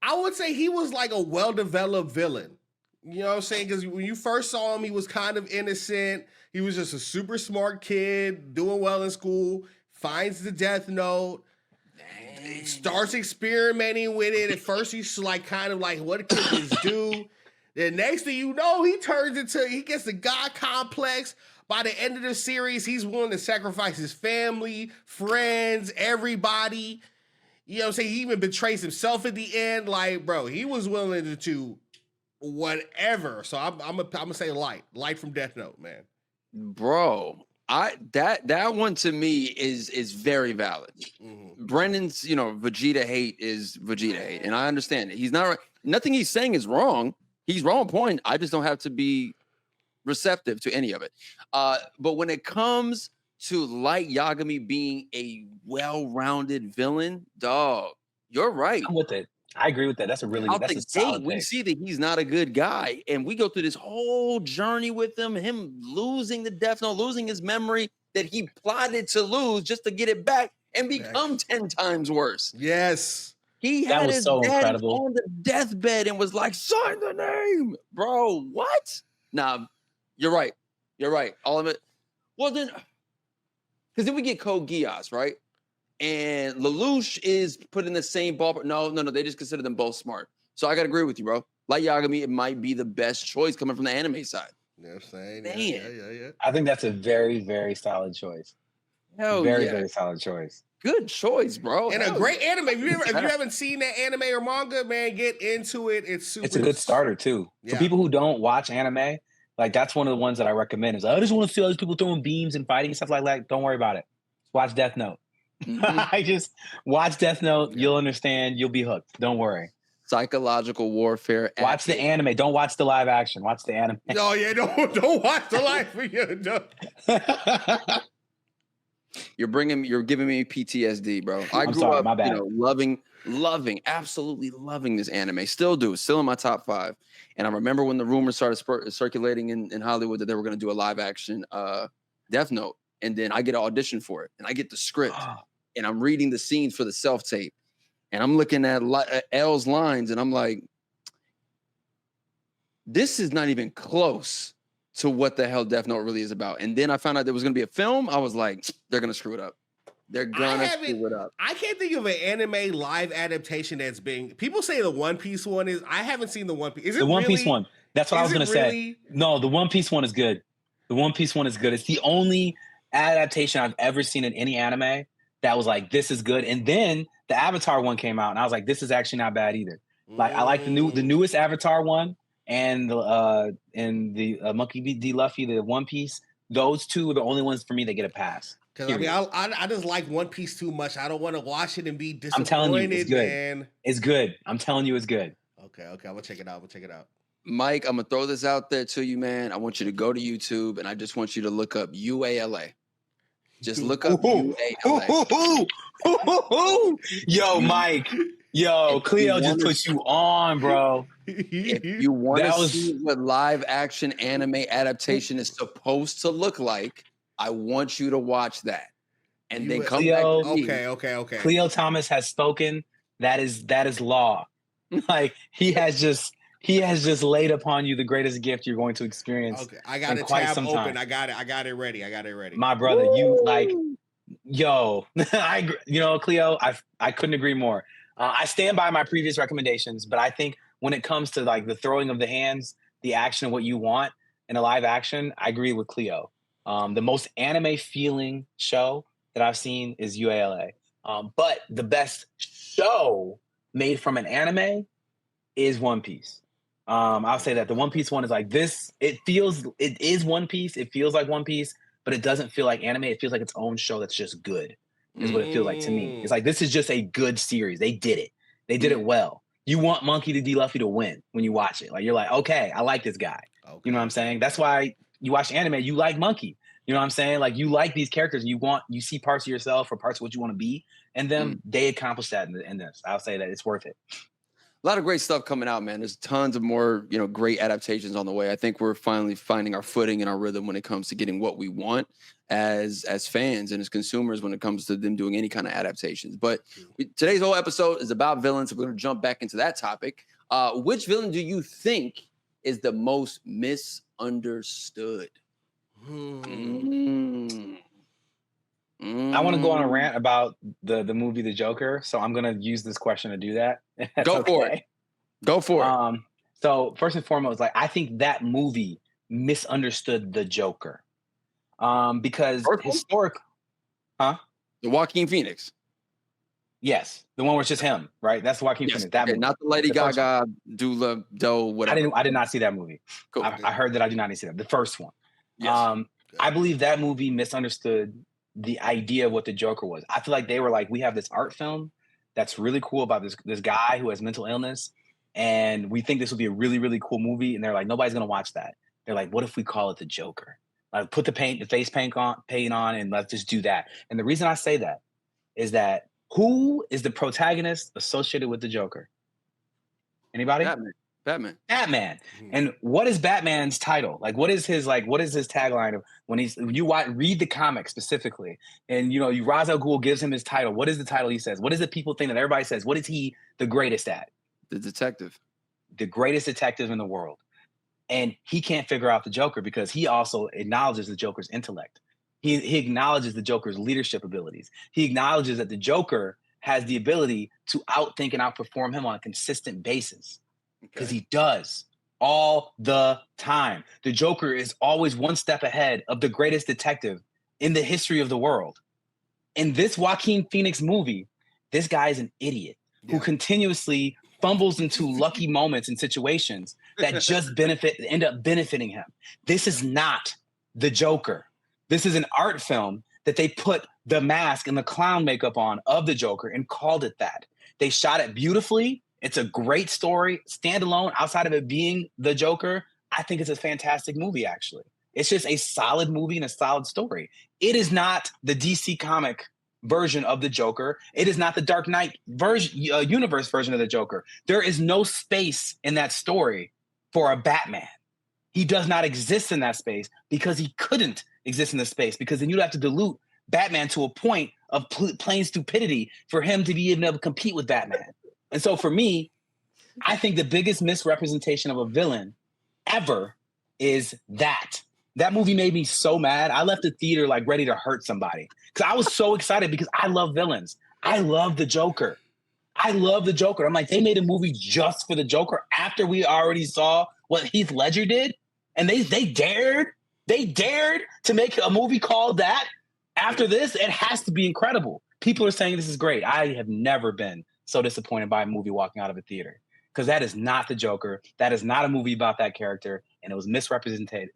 I would say he was like a well-developed villain. You know what I'm saying? Because when you first saw him, he was kind of innocent. He was just a super smart kid, doing well in school, finds the Death Note, starts experimenting with it. At first, he's like kind of like, what can this do? The next thing you know, he gets the God complex. By the end of the series, he's willing to sacrifice his family, friends, everybody. You know what I'm saying? He even betrays himself at the end. Like, bro, he was willing to do whatever. So I'm gonna say Light from Death Note, man. Bro, that one to me is very valid. Mm-hmm. Brennan's, Vegeta hate is Vegeta hate, and I understand it. He's not right. Nothing he's saying is wrong. He's wrong point. I just don't have to be receptive to any of it. But when it comes to Light Yagami being a well-rounded villain, dog, you're right. I'm with it. I agree with that. That's a solid we see that he's not a good guy, and we go through this whole journey with him losing the Death Note, losing his memory that he plotted to lose just to get it back and become 10 times worse. Yes. He had his dad on the deathbed and was like, sign the name, bro. What? Nah, you're right. All of it. Well, then, because then we get Code Geass, right? And Lelouch is put in the same ballpark. No. They just consider them both smart. So I got to agree with you, bro. Light Yagami, it might be the best choice coming from the anime side. Yeah, saying. Yeah. I think that's a very, very solid choice. Very solid choice. Good choice, bro. And a great anime. If you haven't seen that anime or manga, man, get into it. It's a good starter, too. Yeah. For people who don't watch anime, like that's one of the ones that I recommend is I just want to see all these people throwing beams and fighting and stuff like that. Don't worry about it. Watch Death Note. Mm-hmm. I just watch Death Note. You'll understand. You'll be hooked. Don't worry. Psychological warfare. Watch the anime. Don't watch the live action. Watch the anime. No, yeah, don't watch the live. You're giving me PTSD, bro. I grew up, my bad. Loving, absolutely loving this anime. Still do. Still in my top 5. And I remember when the rumors started circulating in Hollywood that they were going to do a live action Death Note. And then I get an audition for it. And I get the script. And I'm reading the scenes for the self-tape. And I'm looking at L's lines. And I'm like, this is not even close to what the hell Death Note really is about. And then I found out there was going to be a film. I was like, they're going to screw it up. They're going to screw it up. I can't think of an anime live adaptation that's being... People say the One Piece one is... I haven't seen the One Piece. Is it the One Piece one? That's what I was going to say. No, the One Piece one is good. The One Piece one is good. It's the only adaptation I've ever seen in any anime that was like, this is good. And then the Avatar one came out, and I was like, this is actually not bad either. Like, I like the newest Avatar one and the Monkey D. Luffy, the One Piece. Those two are the only ones for me that get a pass. Because I just like One Piece too much. I don't want to watch it and be disappointed. I'm telling you, it's good. Man. It's good. I'm telling you, it's good. Okay. I'm gonna check it out. Mike, I'm gonna throw this out there to you, man. I want you to go to YouTube and I just want you to look up UALA. Just look up UALA. Yo, Mike. Yo, Khleo just put you on, bro. If you want to see what live action anime adaptation is supposed to look like, I want you to watch that. And then come back. Okay. Khleo Thomas has spoken. That is law. Like he has just laid upon you the greatest gift you're going to experience. Okay, I got a tab open. I got it ready. My brother, you like, yo, Khleo, I couldn't agree more. I stand by my previous recommendations, but I think when it comes to like the throwing of the hands, the action of what you want in a live action, I agree with Khleo. The most anime feeling show that I've seen is UALA. But the best show made from an anime is One Piece. I'll say that the One Piece one is like this. It is One Piece. It feels like One Piece, but it doesn't feel like anime. It feels like its own show that's just good, is what it feels like to me. It's like, this is just a good series. They did it. They did it well. You want Monkey D. Luffy to win when you watch it. Like, you're like, okay, I like this guy. Okay. You know what I'm saying? That's why you watch anime, you like Monkey. You know what I'm saying? Like, you like these characters. You see parts of yourself or parts of what you want to be. And then they accomplish that in this. I'll say that it's worth it. A lot of great stuff coming out, man. There's tons of more, great adaptations on the way. I think we're finally finding our footing and our rhythm when it comes to getting what we want as fans and as consumers when it comes to them doing any kind of adaptations. But today's whole episode is about villains. So we're going to jump back into that topic. Which villain do you think is the most misunderstood? I want to go on a rant about the movie The Joker, so I'm going to use this question to do that. Go for it. Go for it. So first and foremost, like, I think that movie misunderstood The Joker. Because the Joaquin Phoenix. Yes, the one where it's just him, right? That's Joaquin Phoenix. That movie. Not the Lady Gaga, Dula, Doe, whatever. I did not see that movie. Cool. I heard that I did not need to see that. The first one. Yes. I believe that movie misunderstood the idea of what the Joker was. I feel like they were like, we have this art film that's really cool about this guy who has mental illness, and we think this would be a really, really cool movie. And they're like, nobody's gonna watch that. They're like, what if we call it The Joker? Like, put the face paint on, and let's just do that. And the reason I say that is that who is the protagonist associated with the Joker? Anybody? Batman. And what is Batman's title? Like, what is his tagline of when read the comic specifically, and Ra's al Ghul gives him his title. What is the title he says? What is the people thing that everybody says? What is he the greatest at? The detective. The greatest detective in the world. And he can't figure out the Joker because he also acknowledges the Joker's intellect. He acknowledges the Joker's leadership abilities. He acknowledges that the Joker has the ability to outthink and outperform him on a consistent basis. Because he does all the time. The Joker is always one step ahead of the greatest detective in the history of the world. In this Joaquin Phoenix movie, this guy is an idiot who continuously fumbles into lucky moments and situations that just end up benefiting him. This is not the Joker. This is an art film that they put the mask and the clown makeup on of the Joker and called it that. They shot it beautifully. It's a great story, standalone, outside of it being the Joker. I think it's a fantastic movie, actually. It's just a solid movie and a solid story. It is not the DC comic version of the Joker. It is not the Dark Knight universe version of the Joker. There is no space in that story for a Batman. He does not exist in that space because he couldn't exist in the space, because then you'd have to dilute Batman to a point of plain stupidity for him to be able to compete with Batman. And so for me, I think the biggest misrepresentation of a villain ever is that. That movie made me so mad. I left the theater like ready to hurt somebody because I was so excited because I love villains. I love the Joker. I'm like, they made a movie just for the Joker after we already saw what Heath Ledger did. And they dared to make a movie called that after this. It has to be incredible. People are saying this is great. I have never been so disappointed by a movie walking out of a theater, because that is not the Joker. That is not a movie about that character, and it was misrepresented,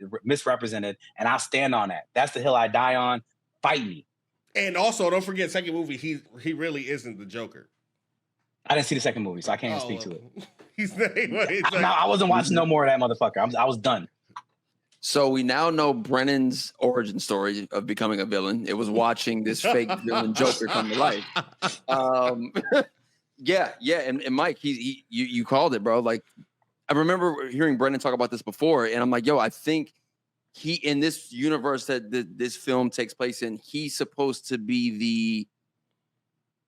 and I'll stand on that. That's the hill I die on. Fight me. And also, don't forget, second movie, he really isn't the Joker. I didn't see the second movie, so I can't even speak to it. I wasn't watching no more of that motherfucker. I was done. So we now know Brennon's origin story of becoming a villain. It was watching this fake villain Joker come to life. Yeah. And Mike, you called it, bro. Like, I remember hearing Brennon talk about this before, and I'm like, yo, I think he, in this universe that this film takes place in, he's supposed to be the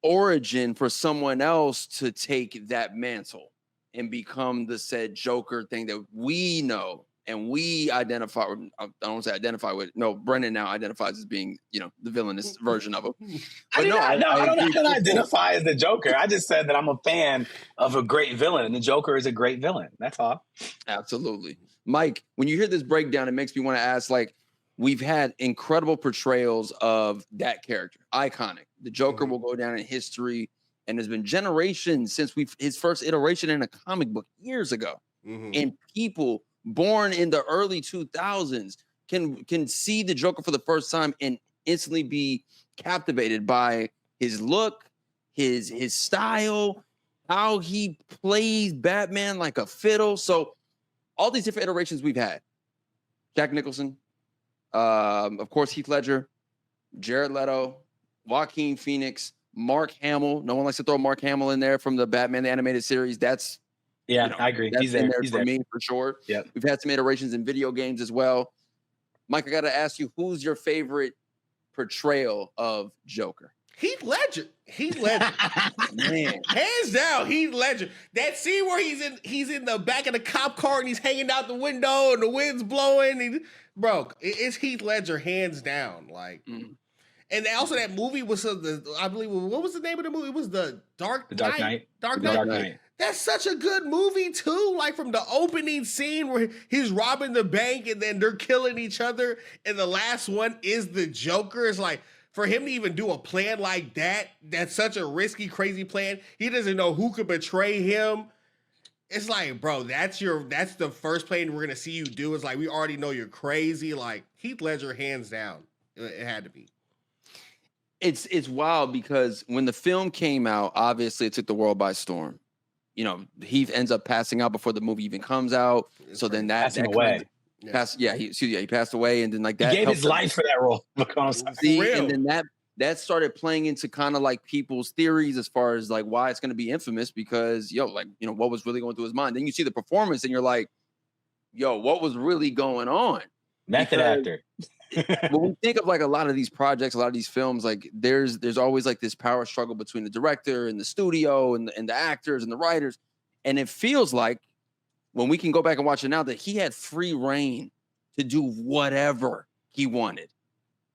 origin for someone else to take that mantle and become the said Joker thing that we know and we identify. I don't want to say identify with. No, Brennon now identifies as being, the villainous version of him. But I don't identify as the Joker. I just said that I'm a fan of a great villain, and the Joker is a great villain. That's all. Absolutely, Mike. When you hear this breakdown, it makes me want to ask, like, we've had incredible portrayals of that character, iconic. The Joker will go down in history, and there's been generations since his first iteration in a comic book years ago, and people born in the early 2000s can see the Joker for the first time and instantly be captivated by his look, his style, how he plays Batman like a fiddle. So all these different iterations we've had. Jack Nicholson, of course, Heath Ledger, Jared Leto, Joaquin Phoenix, Mark Hamill. No one likes to throw Mark Hamill in there from the Batman the Animated Series. That's I agree. He's there for me for sure. Yeah, we've had some iterations in video games as well. Mike, I got to ask you, who's your favorite portrayal of Joker? Heath Ledger. Man, hands down, Heath Ledger. That scene where he's in the back of the cop car and he's hanging out the window and the wind's blowing. It's Heath Ledger, hands down. Like, and also that movie was I believe, what was the name of the movie? It was The Dark Knight. Dark Knight. That's such a good movie too. Like, from the opening scene where he's robbing the bank and then they're killing each other, and the last one is the Joker. It's like, for him to even do a plan like that, that's such a risky, crazy plan. He doesn't know who could betray him. It's like, bro, that's the first plan we're gonna see you do. It's like, we already know you're crazy. Like, Heath Ledger, hands down. It had to be. It's wild because when the film came out, obviously it took the world by storm. Heath ends up passing out before the movie even comes out. So then passing away. He passed away, and then like that he gave his life for that role. And then that started playing into kind of like people's theories as far as like why it's going to be infamous, because what was really going through his mind. Then you see the performance, and you're like, what was really going on? Method actor. When we think of like a lot of these projects, a lot of these films, like there's always like this power struggle between the director and the studio and the actors and the writers. And it feels like, when we can go back and watch it now, that he had free reign to do whatever he wanted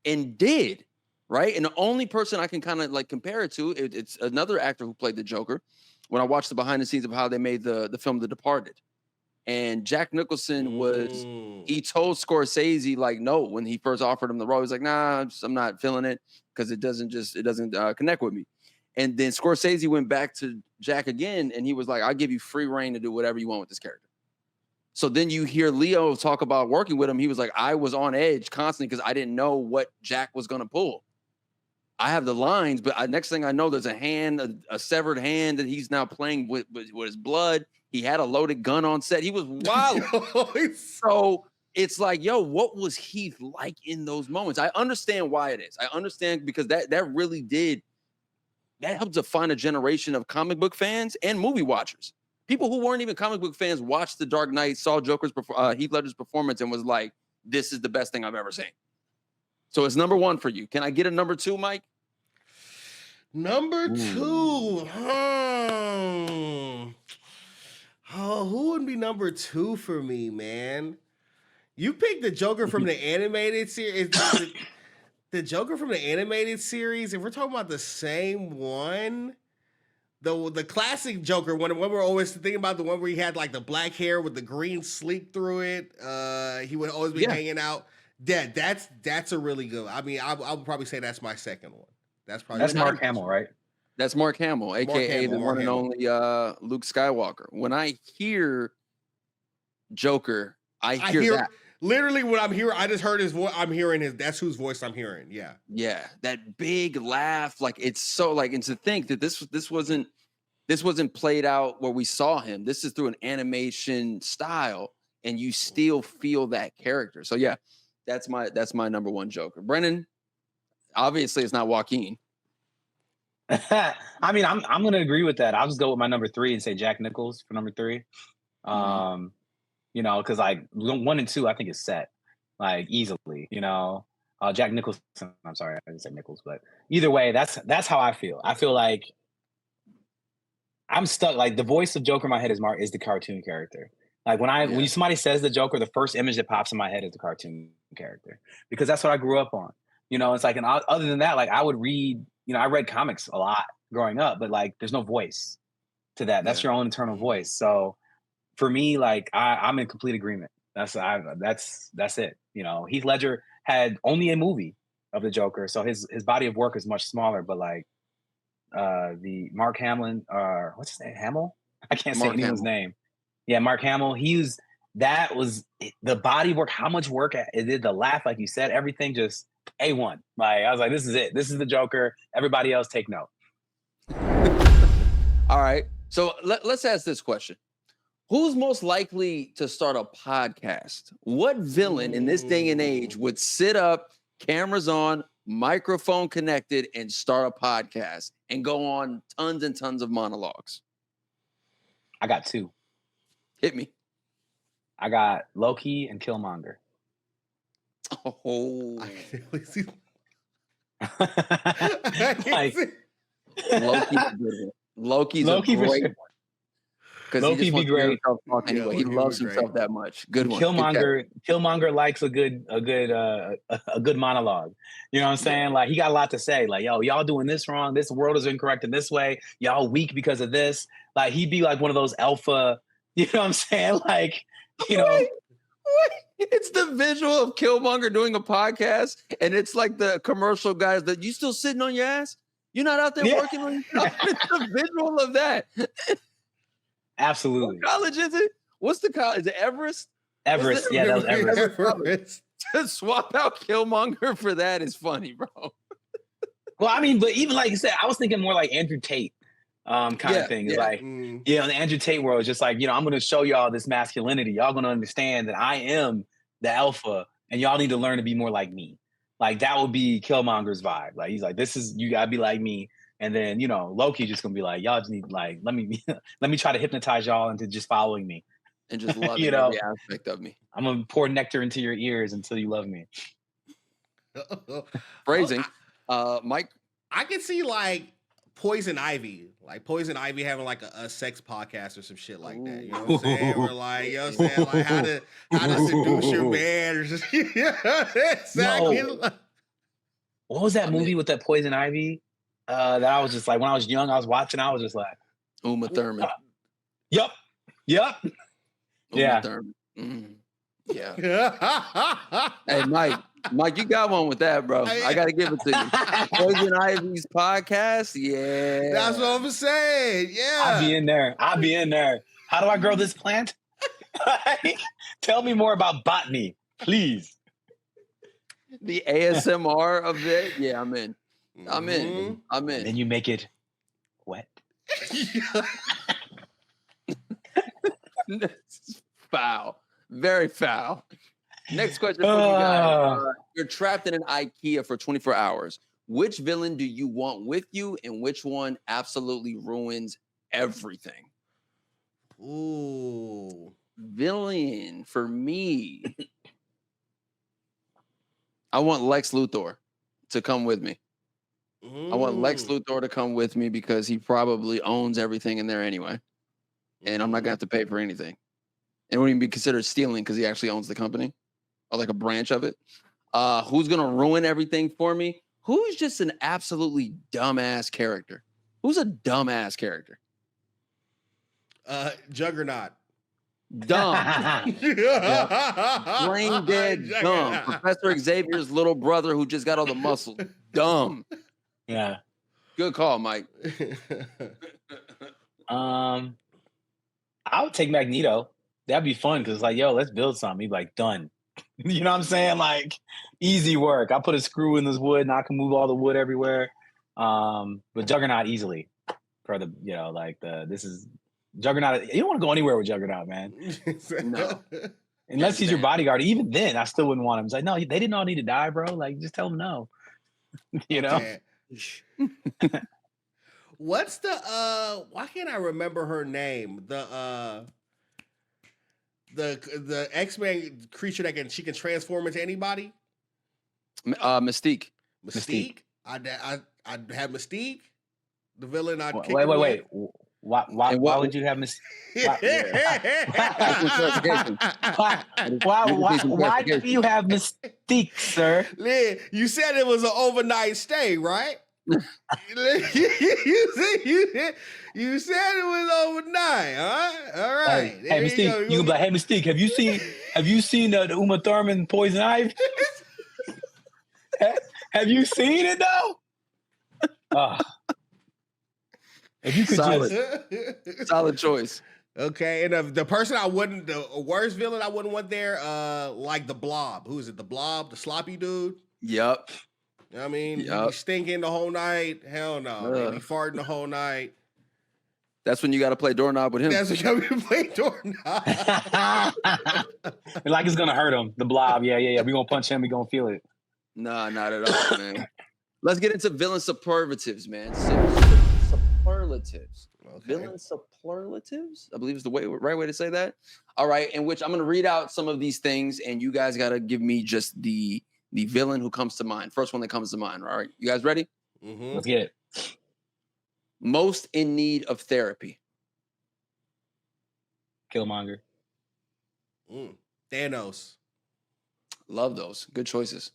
and did, right? And the only person I can kind of like compare it to, it's another actor who played the Joker. When I watched the behind the scenes of how they made the film The Departed. And Jack Nicholson he told Scorsese, like, no, when he first offered him the role, he was like, nah, I'm not feeling it, because it doesn't connect with me. And then Scorsese went back to Jack again, and he was like, I'll give you free reign to do whatever you want with this character. So then you hear Leo talk about working with him. He was like, I was on edge constantly because I didn't know what Jack was going to pull. I have the lines, but next thing I know, there's a hand, a severed hand that he's now playing with his blood. He had a loaded gun on set. He was wild. So it's like, what was Heath like in those moments? I understand why it is. I understand, because that really that helped define a generation of comic book fans and movie watchers. People who weren't even comic book fans watched The Dark Knight, saw Heath Ledger's performance, and was like, this is the best thing I've ever seen. So it's number one for you. Can I get a number two, Mike? Number two. Oh, who would be number two for me, man? You picked the Joker from the animated series. The Joker from the animated series, if we're talking about the same one, the classic Joker one we're always thinking about, the one where he had like the black hair with the green sleek through it. He would always be hanging out. That's a really good. I mean, I would probably say that's my second one. That's Mark Hamill, right? That's Mark Hamill, aka the one and only Luke Skywalker. When I hear Joker, I hear that. Literally, when I'm here, I just heard his voice. I'm hearing his. That's whose voice I'm hearing. Yeah, yeah, that big laugh. Like, it's so like, and to think that this wasn't played out where we saw him. This is through an animation style, and you still feel that character. So yeah, that's my number one Joker. Brennon, obviously, it's not Joaquin. I mean, I'm going to agree with that. I'll just go with my number three and say Jack Nicholson for number three. Because like 1 and 2, I think is set like easily. Jack Nicholson. I'm sorry, I didn't say Nichols, but either way, that's how I feel. I feel like I'm stuck. Like, the voice of Joker in my head is the cartoon character. Like when somebody says the Joker, the first image that pops in my head is the cartoon character, because that's what I grew up on. It's like, and other than that, like I would read, I read comics a lot growing up, but like there's no voice to that. That's your own internal voice. So for me, like I'm in complete agreement. That's it. Heath Ledger had only a movie of the Joker, so his body of work is much smaller. But like the Mark Hamill, what's his name? Hamill? I can't say anyone's name. Yeah, Mark Hamill. That was the body work. How much work it did, the laugh, like you said, everything just A1. Like I was like, this is it. This is the Joker. Everybody else take note. All right. So let's ask this question. Who's most likely to start a podcast? What villain in this day and age would sit up, cameras on, microphone connected, and start a podcast and go on tons and tons of monologues? I got two. Hit me. I got Loki and Killmonger. Oh. I can really see. Loki's a great one. Because Loki be great. Anyway, he loves himself that much. Good one. Killmonger likes a good monologue. You know what I'm saying? Like he got a lot to say. Like, yo, y'all doing this wrong. This world is incorrect in this way. Y'all weak because of this. Like he'd be like one of those alpha. You know what I'm saying? Like, Wait. It's the visual of Killmonger doing a podcast, and it's like the commercial guys that you still sitting on your ass. You're not out there working on yourself. It's the visual of that. Absolutely. What college is it? What's the college? Is it Everest? Everest. Yeah, that was Everest. To swap out Killmonger for that is funny, bro. Well, I mean, but even like you said, I was thinking more like Andrew Tate kind of thing. It's like, in the Andrew Tate world, it's just like, I'm going to show y'all this masculinity. Y'all going to understand that I am the alpha, and y'all need to learn to be more like me. Like that would be Killmonger's vibe. Like he's like, you gotta be like me. And then, Loki just gonna be like, y'all just need let me try to hypnotize y'all into just following me. And just loving every aspect of me. I'm gonna pour nectar into your ears until you love me. Phrasing. Mike? I could see like Poison Ivy having like a sex podcast or some shit like that. You know what I'm saying? Or like, like how to seduce your man or just exactly. No. What was that movie with that Poison Ivy? That I was just like, when I was young, I was watching, I was just like, Uma Thurman. Yep. Uma Thurman. Yeah. Hey, Mike, you got one with that, bro. I got to give it to you. Poison Ivy's podcast. Yeah. That's what I'm saying. Yeah. I'll be in there. How do I grow this plant? Tell me more about botany, please. The ASMR of it. Yeah, I'm in. Then you make it wet. Foul. Very foul. Next question for you guys. You're trapped in an IKEA for 24 hours. Which villain do you want with you, and which one absolutely ruins everything? Ooh. Villain for me. I want Lex Luthor to come with me. I want Lex Luthor to come with me because he probably owns everything in there anyway. And I'm not going to have to pay for anything. It wouldn't even be considered stealing because he actually owns the company or like a branch of it. Who's going to ruin everything for me? Who's just an absolutely dumbass character? Who's a dumbass character? Juggernaut. Dumb. Brain dead dumb. Professor Xavier's little brother who just got all the muscle. Dumb. Yeah. Good call, Mike. I would take Magneto. That'd be fun because like, yo, let's build something. He'd be like, done. You know what I'm saying? Like, easy work. I put a screw in this wood and I can move all the wood everywhere. But Juggernaut easily for the, this is Juggernaut. You don't want to go anywhere with Juggernaut, man. No. Unless he's your bodyguard. Even then, I still wouldn't want him. It's like, no, they didn't all need to die, bro. Like, just tell them no. What's the why can't I remember her name? The X-Men creature that she can transform into anybody? Mystique. Mystique? I'd have Mystique. The villain I'd kick wait. Why would you have why do you have Mystique, sir? Lynn, you said it was an overnight stay, right? you said it was overnight, all right. Hey, Mystique, you can be like, hey, Mystique, have you seen the Uma Thurman Poison Ivy? Have you seen it though? If you could solid choice. Okay, and the person the worst villain I wouldn't want there, like the Blob. Who is it? The Blob, the sloppy dude. Yep. I mean, he be stinking the whole night. Hell no, he be farting the whole night. That's when you got to play doorknob with him. That's when you got to play doorknob. Like it's gonna hurt him. The Blob, yeah. We gonna punch him. We gonna feel it. Nah, not at all, man. Let's get into villain superlatives, man. Superlatives. Okay. Villain superlatives, I believe is the right way to say that. All right, in which I'm going to read out some of these things, and you guys got to give me just the villain who comes to mind. First one that comes to mind. All right, you guys ready? Mm-hmm. Let's get it. Most in need of therapy. Killmonger. Thanos. Love those. Good choices.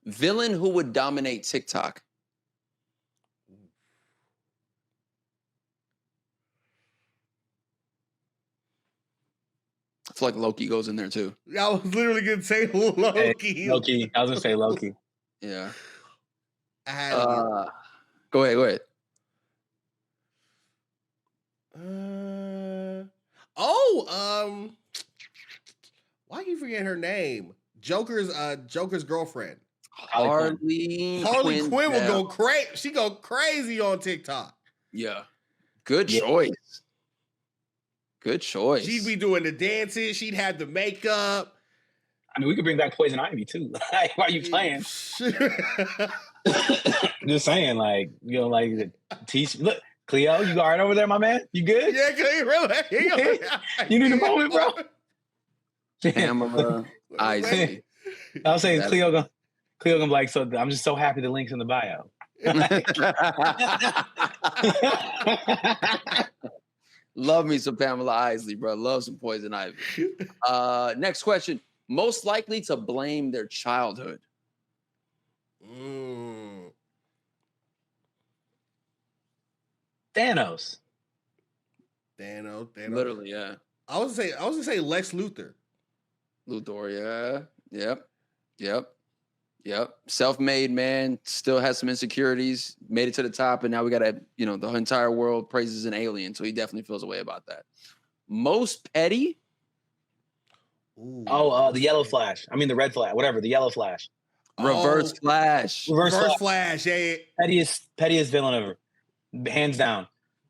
Villain who would dominate TikTok. I feel like Loki goes in there too. I was literally gonna say Loki. Hey, Loki. I was gonna say Loki. Yeah. Go Go ahead. Why you forget her name? Joker's girlfriend. Harley Quinn will go crazy. She go crazy on TikTok. Yeah. Good choice. Good choice. She'd be doing the dances. She'd have the makeup. I mean, we could bring back Poison Ivy too. Like, why are you playing? Just saying, like, you know, like teach. Look, Khleo, you all right over there, my man? You good? Yeah, really. You need a moment, bro. Pamela Isley. I was saying, Khleo gonna be like, so I'm just so happy the link's in the bio. Love me some Pamela Isley, bro. Love some Poison Ivy. Next question. Most likely to blame their childhood. Thanos. Literally, yeah. I was gonna say Lex Luthor. Luthor, yeah. Yep. Self-made man, still has some insecurities, made it to the top, and now we got the entire world praises an alien, so he definitely feels a way about that. Most petty? The yellow Flash. I mean the red Flash, whatever, the yellow Flash. Reverse Flash. Reverse Flash, yeah. Pettiest villain ever. Hands down.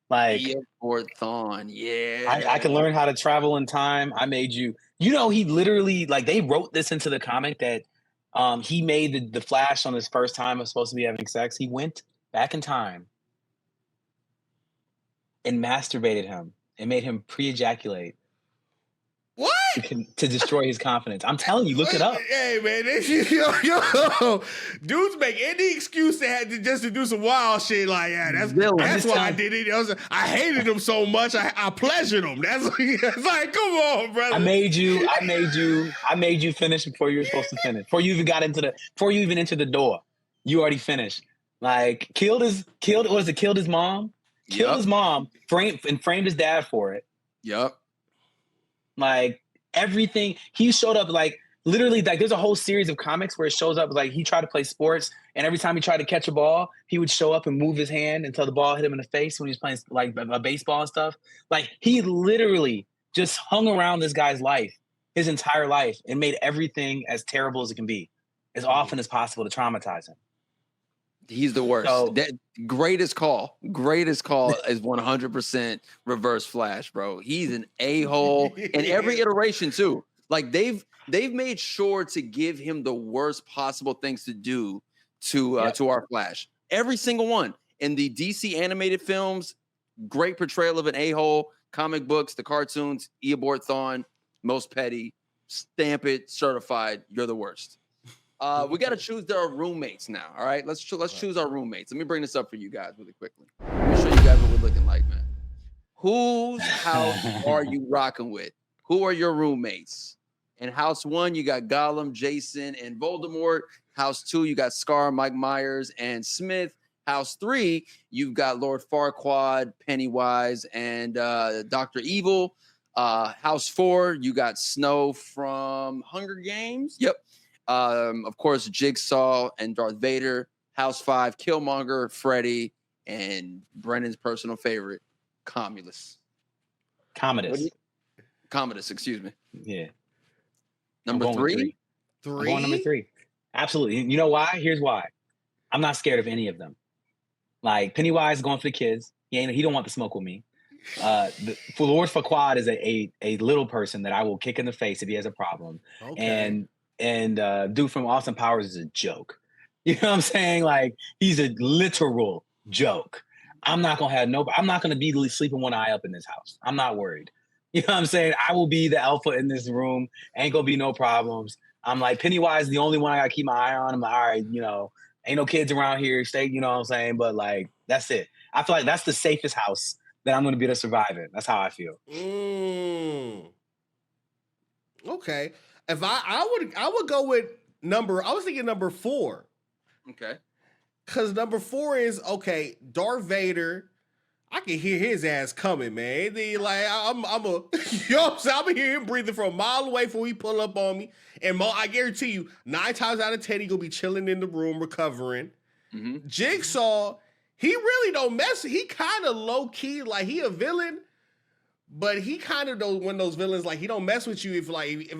Like Fort Thawne, yeah. I can learn how to travel in time. I made you. You know, he literally, like, they wrote this into the comic that he made the Flash on his first time of supposed to be having sex. He went back in time and masturbated him and made him pre-ejaculate. What? To destroy his confidence. I'm telling you, look it up. Hey, man, dudes make any excuse to do some wild shit like that. That's why I did it. I hated him so much. I pleasured him. That's like, come on, brother. I made you finish before you were supposed to finish. Before you even entered the door, you already finished. Like, killed his mom. Killed his mom. Framed his dad for it. Yep. Like, everything, he showed up, like, literally, like, there's a whole series of comics where it shows up, like, he tried to play sports, and every time he tried to catch a ball, he would show up and move his hand until the ball hit him in the face when he was playing, like, a baseball and stuff. Like, he literally just hung around this guy's life, his entire life, and made everything as terrible as it can be, as often as possible to traumatize him. He's the worst. So, greatest call is 100% Reverse Flash, bro. He's an a-hole in every iteration too. Like they've made sure to give him the worst possible things to do to our Flash. Every single one. In the DC animated films, great portrayal of an a-hole. Comic books, the cartoons, Eobard Thawne, most petty. Stamp it, certified. You're the worst. We got to choose our roommates now. All right, let's choose our roommates. Let me bring this up for you guys really quickly. Let me show you guys what we're looking like, man. Whose house are you rocking with? Who are your roommates? In house 1, you got Gollum, Jason, and Voldemort. House 2, you got Scar, Mike Myers, and Smith. House 3, you've got Lord Farquaad, Pennywise, and Dr. Evil. House 4, you got Snow from Hunger Games. Yep. Of course, Jigsaw and Darth Vader. House 5, Killmonger, Freddy, and Brennan's personal favorite, Commodus. Commodus, excuse me. Yeah. Number 3? I'm going number 3. Absolutely. You know why? Here's why. I'm not scared of any of them. Like, Pennywise is going for the kids. He don't want to smoke with me. Lord Farquaad is a little person that I will kick in the face if he has a problem. Okay. And dude from Austin Powers is a joke. You know what I'm saying? Like, he's a literal joke. I'm not gonna be sleeping one eye up in this house. I'm not worried. You know what I'm saying? I will be the alpha in this room. Ain't gonna be no problems. I'm like, Pennywise is the only one I gotta keep my eye on. I'm like, all right, ain't no kids around here. Stay, you know what I'm saying? But like, that's it. I feel like that's the safest house that I'm gonna be able to survive in. That's how I feel. Okay. If I would go with I was thinking number 4. Okay. Cause number 4 is Darth Vader. I can hear his ass coming, man. I'm you know what I'm saying? I'm gonna hear him breathing from a mile away before he pull up on me. And I guarantee you, 9 times out of 10, he gonna be chilling in the room recovering. Mm-hmm. Jigsaw, he really don't mess. He kind of low key, like he a villain, but he kind of one of those villains, like he don't mess with you if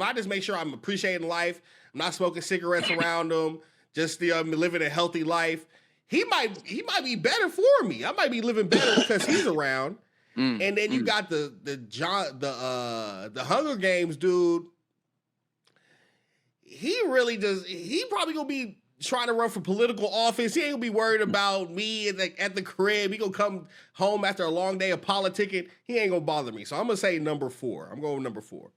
I just make sure I'm appreciating life, I'm not smoking cigarettes around him, just living a healthy life. He might be better for me. I might be living better because he's around. And then you got the Hunger Games dude. He probably gonna be trying to run for political office. He ain't gonna be worried about me at the crib. He gonna come home after a long day of politicking. He ain't gonna bother me. So I'm gonna say number 4. I'm going with number 4.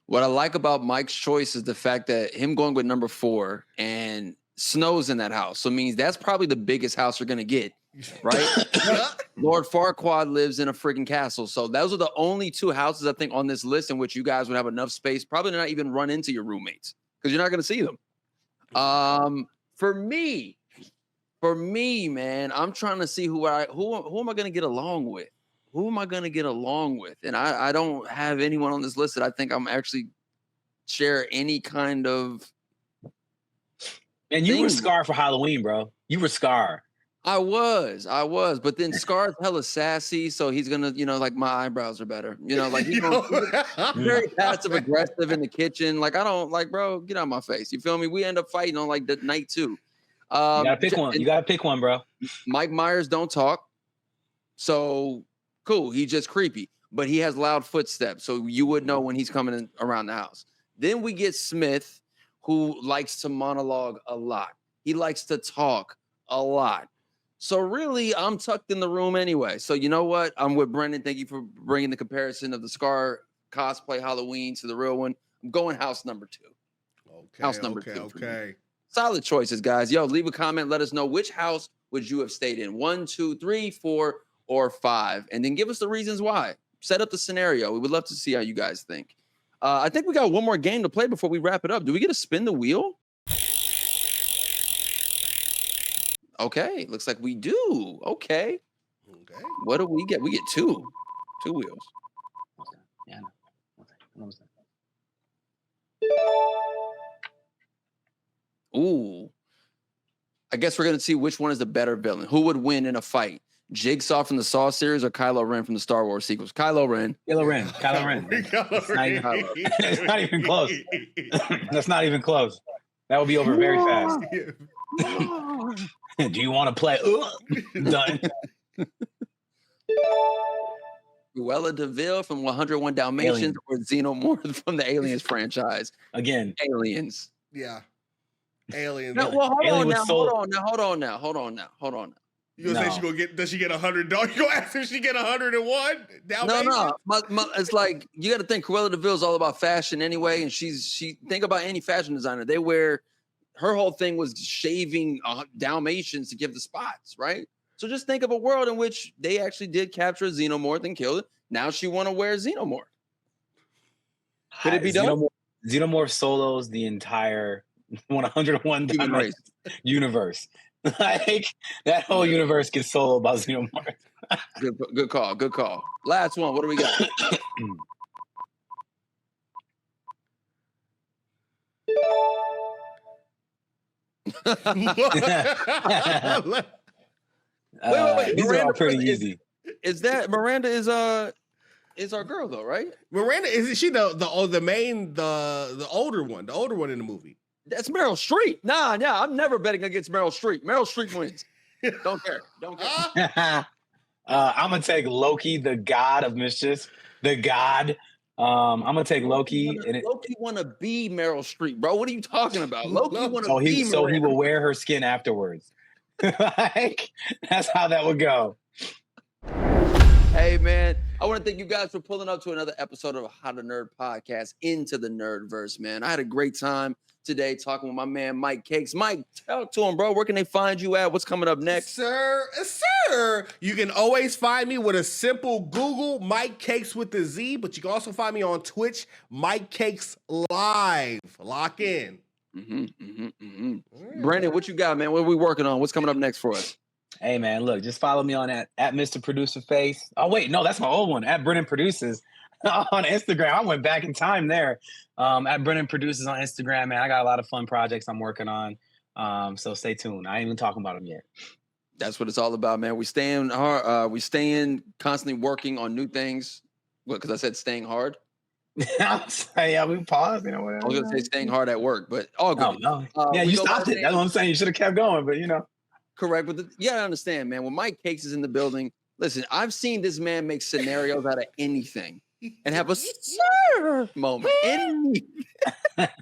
What I like about Mike's choice is the fact that him going with number 4 and Snow's in that house. So it means that's probably the biggest house you're gonna get, right? Lord Farquaad lives in a freaking castle. So those are the only 2 houses I think on this list in which you guys would have enough space, probably not even run into your roommates because you're not gonna see them. For me, man, I'm trying to see who am I gonna get along with? Who am I gonna get along with? And I don't have anyone on this list that I think I'm actually share any kind of. And you were Scar for Halloween, bro. You were Scar. I was, but then Scar's hella sassy, so he's gonna, like my eyebrows are better, like he's very passive aggressive in the kitchen. Like I don't like, bro, get out of my face. You feel me? We end up fighting on like the night 2. You gotta pick one. You gotta pick one, bro. Mike Myers don't talk, so cool. He's just creepy, but he has loud footsteps, so you would know when he's coming around the house. Then we get Smith, who likes to monologue a lot. He likes to talk a lot. So really, I'm tucked in the room anyway. So you know what? I'm with Brennan. Thank you for bringing the comparison of the Scar cosplay Halloween to the real one. I'm going house number 2. Okay. House number 2. Okay. Solid choices, guys. Yo, leave a comment. Let us know which house would you have stayed in. 1, 2, 3, 4, or 5. And then give us the reasons why. Set up the scenario. We would love to see how you guys think. I think we got one more game to play before we wrap it up. Do we get to spin the wheel? Okay, looks like we do. Okay. What do we get? We get 2 wheels. Yeah. Ooh. I guess we're going to see which one is the better villain. Who would win in a fight? Jigsaw from the Saw series or Kylo Ren from the Star Wars sequels? Kylo Ren. Kylo Ren. It's not even close. That's not even close. That will be over very fast. Do you want to play? Done. Cruella DeVille from 101 Dalmatians or Xenomorph from the Aliens franchise? Again. Aliens. Yeah. Aliens. No, well, hold on now. You gonna say does she get $100? You gonna ask if she get 101? No. It's like you got to think Cruella DeVille is all about fashion anyway, and she think about any fashion designer. Her whole thing was shaving Dalmatians to give the spots, right? So just think of a world in which they actually did capture a xenomorph and kill it. Now she want to wear a xenomorph. Could it be done? Xenomorph solos the entire 101 universe. Like that whole universe gets solo about xenomorph. Good call. Good call. Last one. What do we got? Wait. These are all pretty easy. Is that Miranda is our girl though, right? Miranda, isn't she the older one in the movie? That's Meryl Streep. Nah, I'm never betting against Meryl Streep. Meryl Streep wins. Don't care. I'm gonna take Loki, the god of mischief. The god. I'm gonna take Loki. Loki want to be Meryl Streep, bro. What are you talking about? Loki want to be. So he will wear her skin afterwards. Like that's how that would go. Hey man, I want to thank you guys for pulling up to another episode of How to Nerd Podcast into the Nerdverse, man. I had a great time today talking with my man Mike Cakes. Mike, talk to him, bro. Where can they find you at? What's coming up next? Sir, you can always find me with a simple Google, Mike Cakes with the Z, but you can also find me on Twitch, Mike Cakes Live. Lock in. Brennon, what you got, man? What are we working on? What's coming up next for us? Hey, man, look, just follow me on at Mr. Producer Face. Oh, wait, no, that's my old one, at Brennon Produces on Instagram. I went back in time there. At Brennon Produces on Instagram, man. I got a lot of fun projects I'm working on. So stay tuned. I ain't even talking about them yet. That's what it's all about, man. We staying hard. We staying constantly working on new things. What? Because I said staying hard. Yeah, we paused. You know, whatever. I was gonna say staying hard at work, but all good. No. Yeah, you stopped it. That's what I'm saying. You should have kept going, but you know. Correct, but you gotta understand, man. When Mike Cakes is in the building, listen, I've seen this man make scenarios out of anything and have a sir moment. That's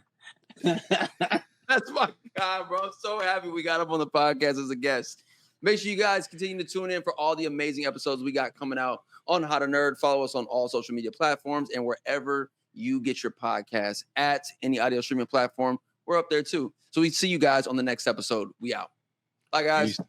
my guy, bro. I'm so happy we got him on the podcast as a guest. Make sure you guys continue to tune in for all the amazing episodes we got coming out on How to Nerd. Follow us on all social media platforms and wherever you get your podcasts at any audio streaming platform. We're up there too. So we see you guys on the next episode. We out. Bye, guys. Peace.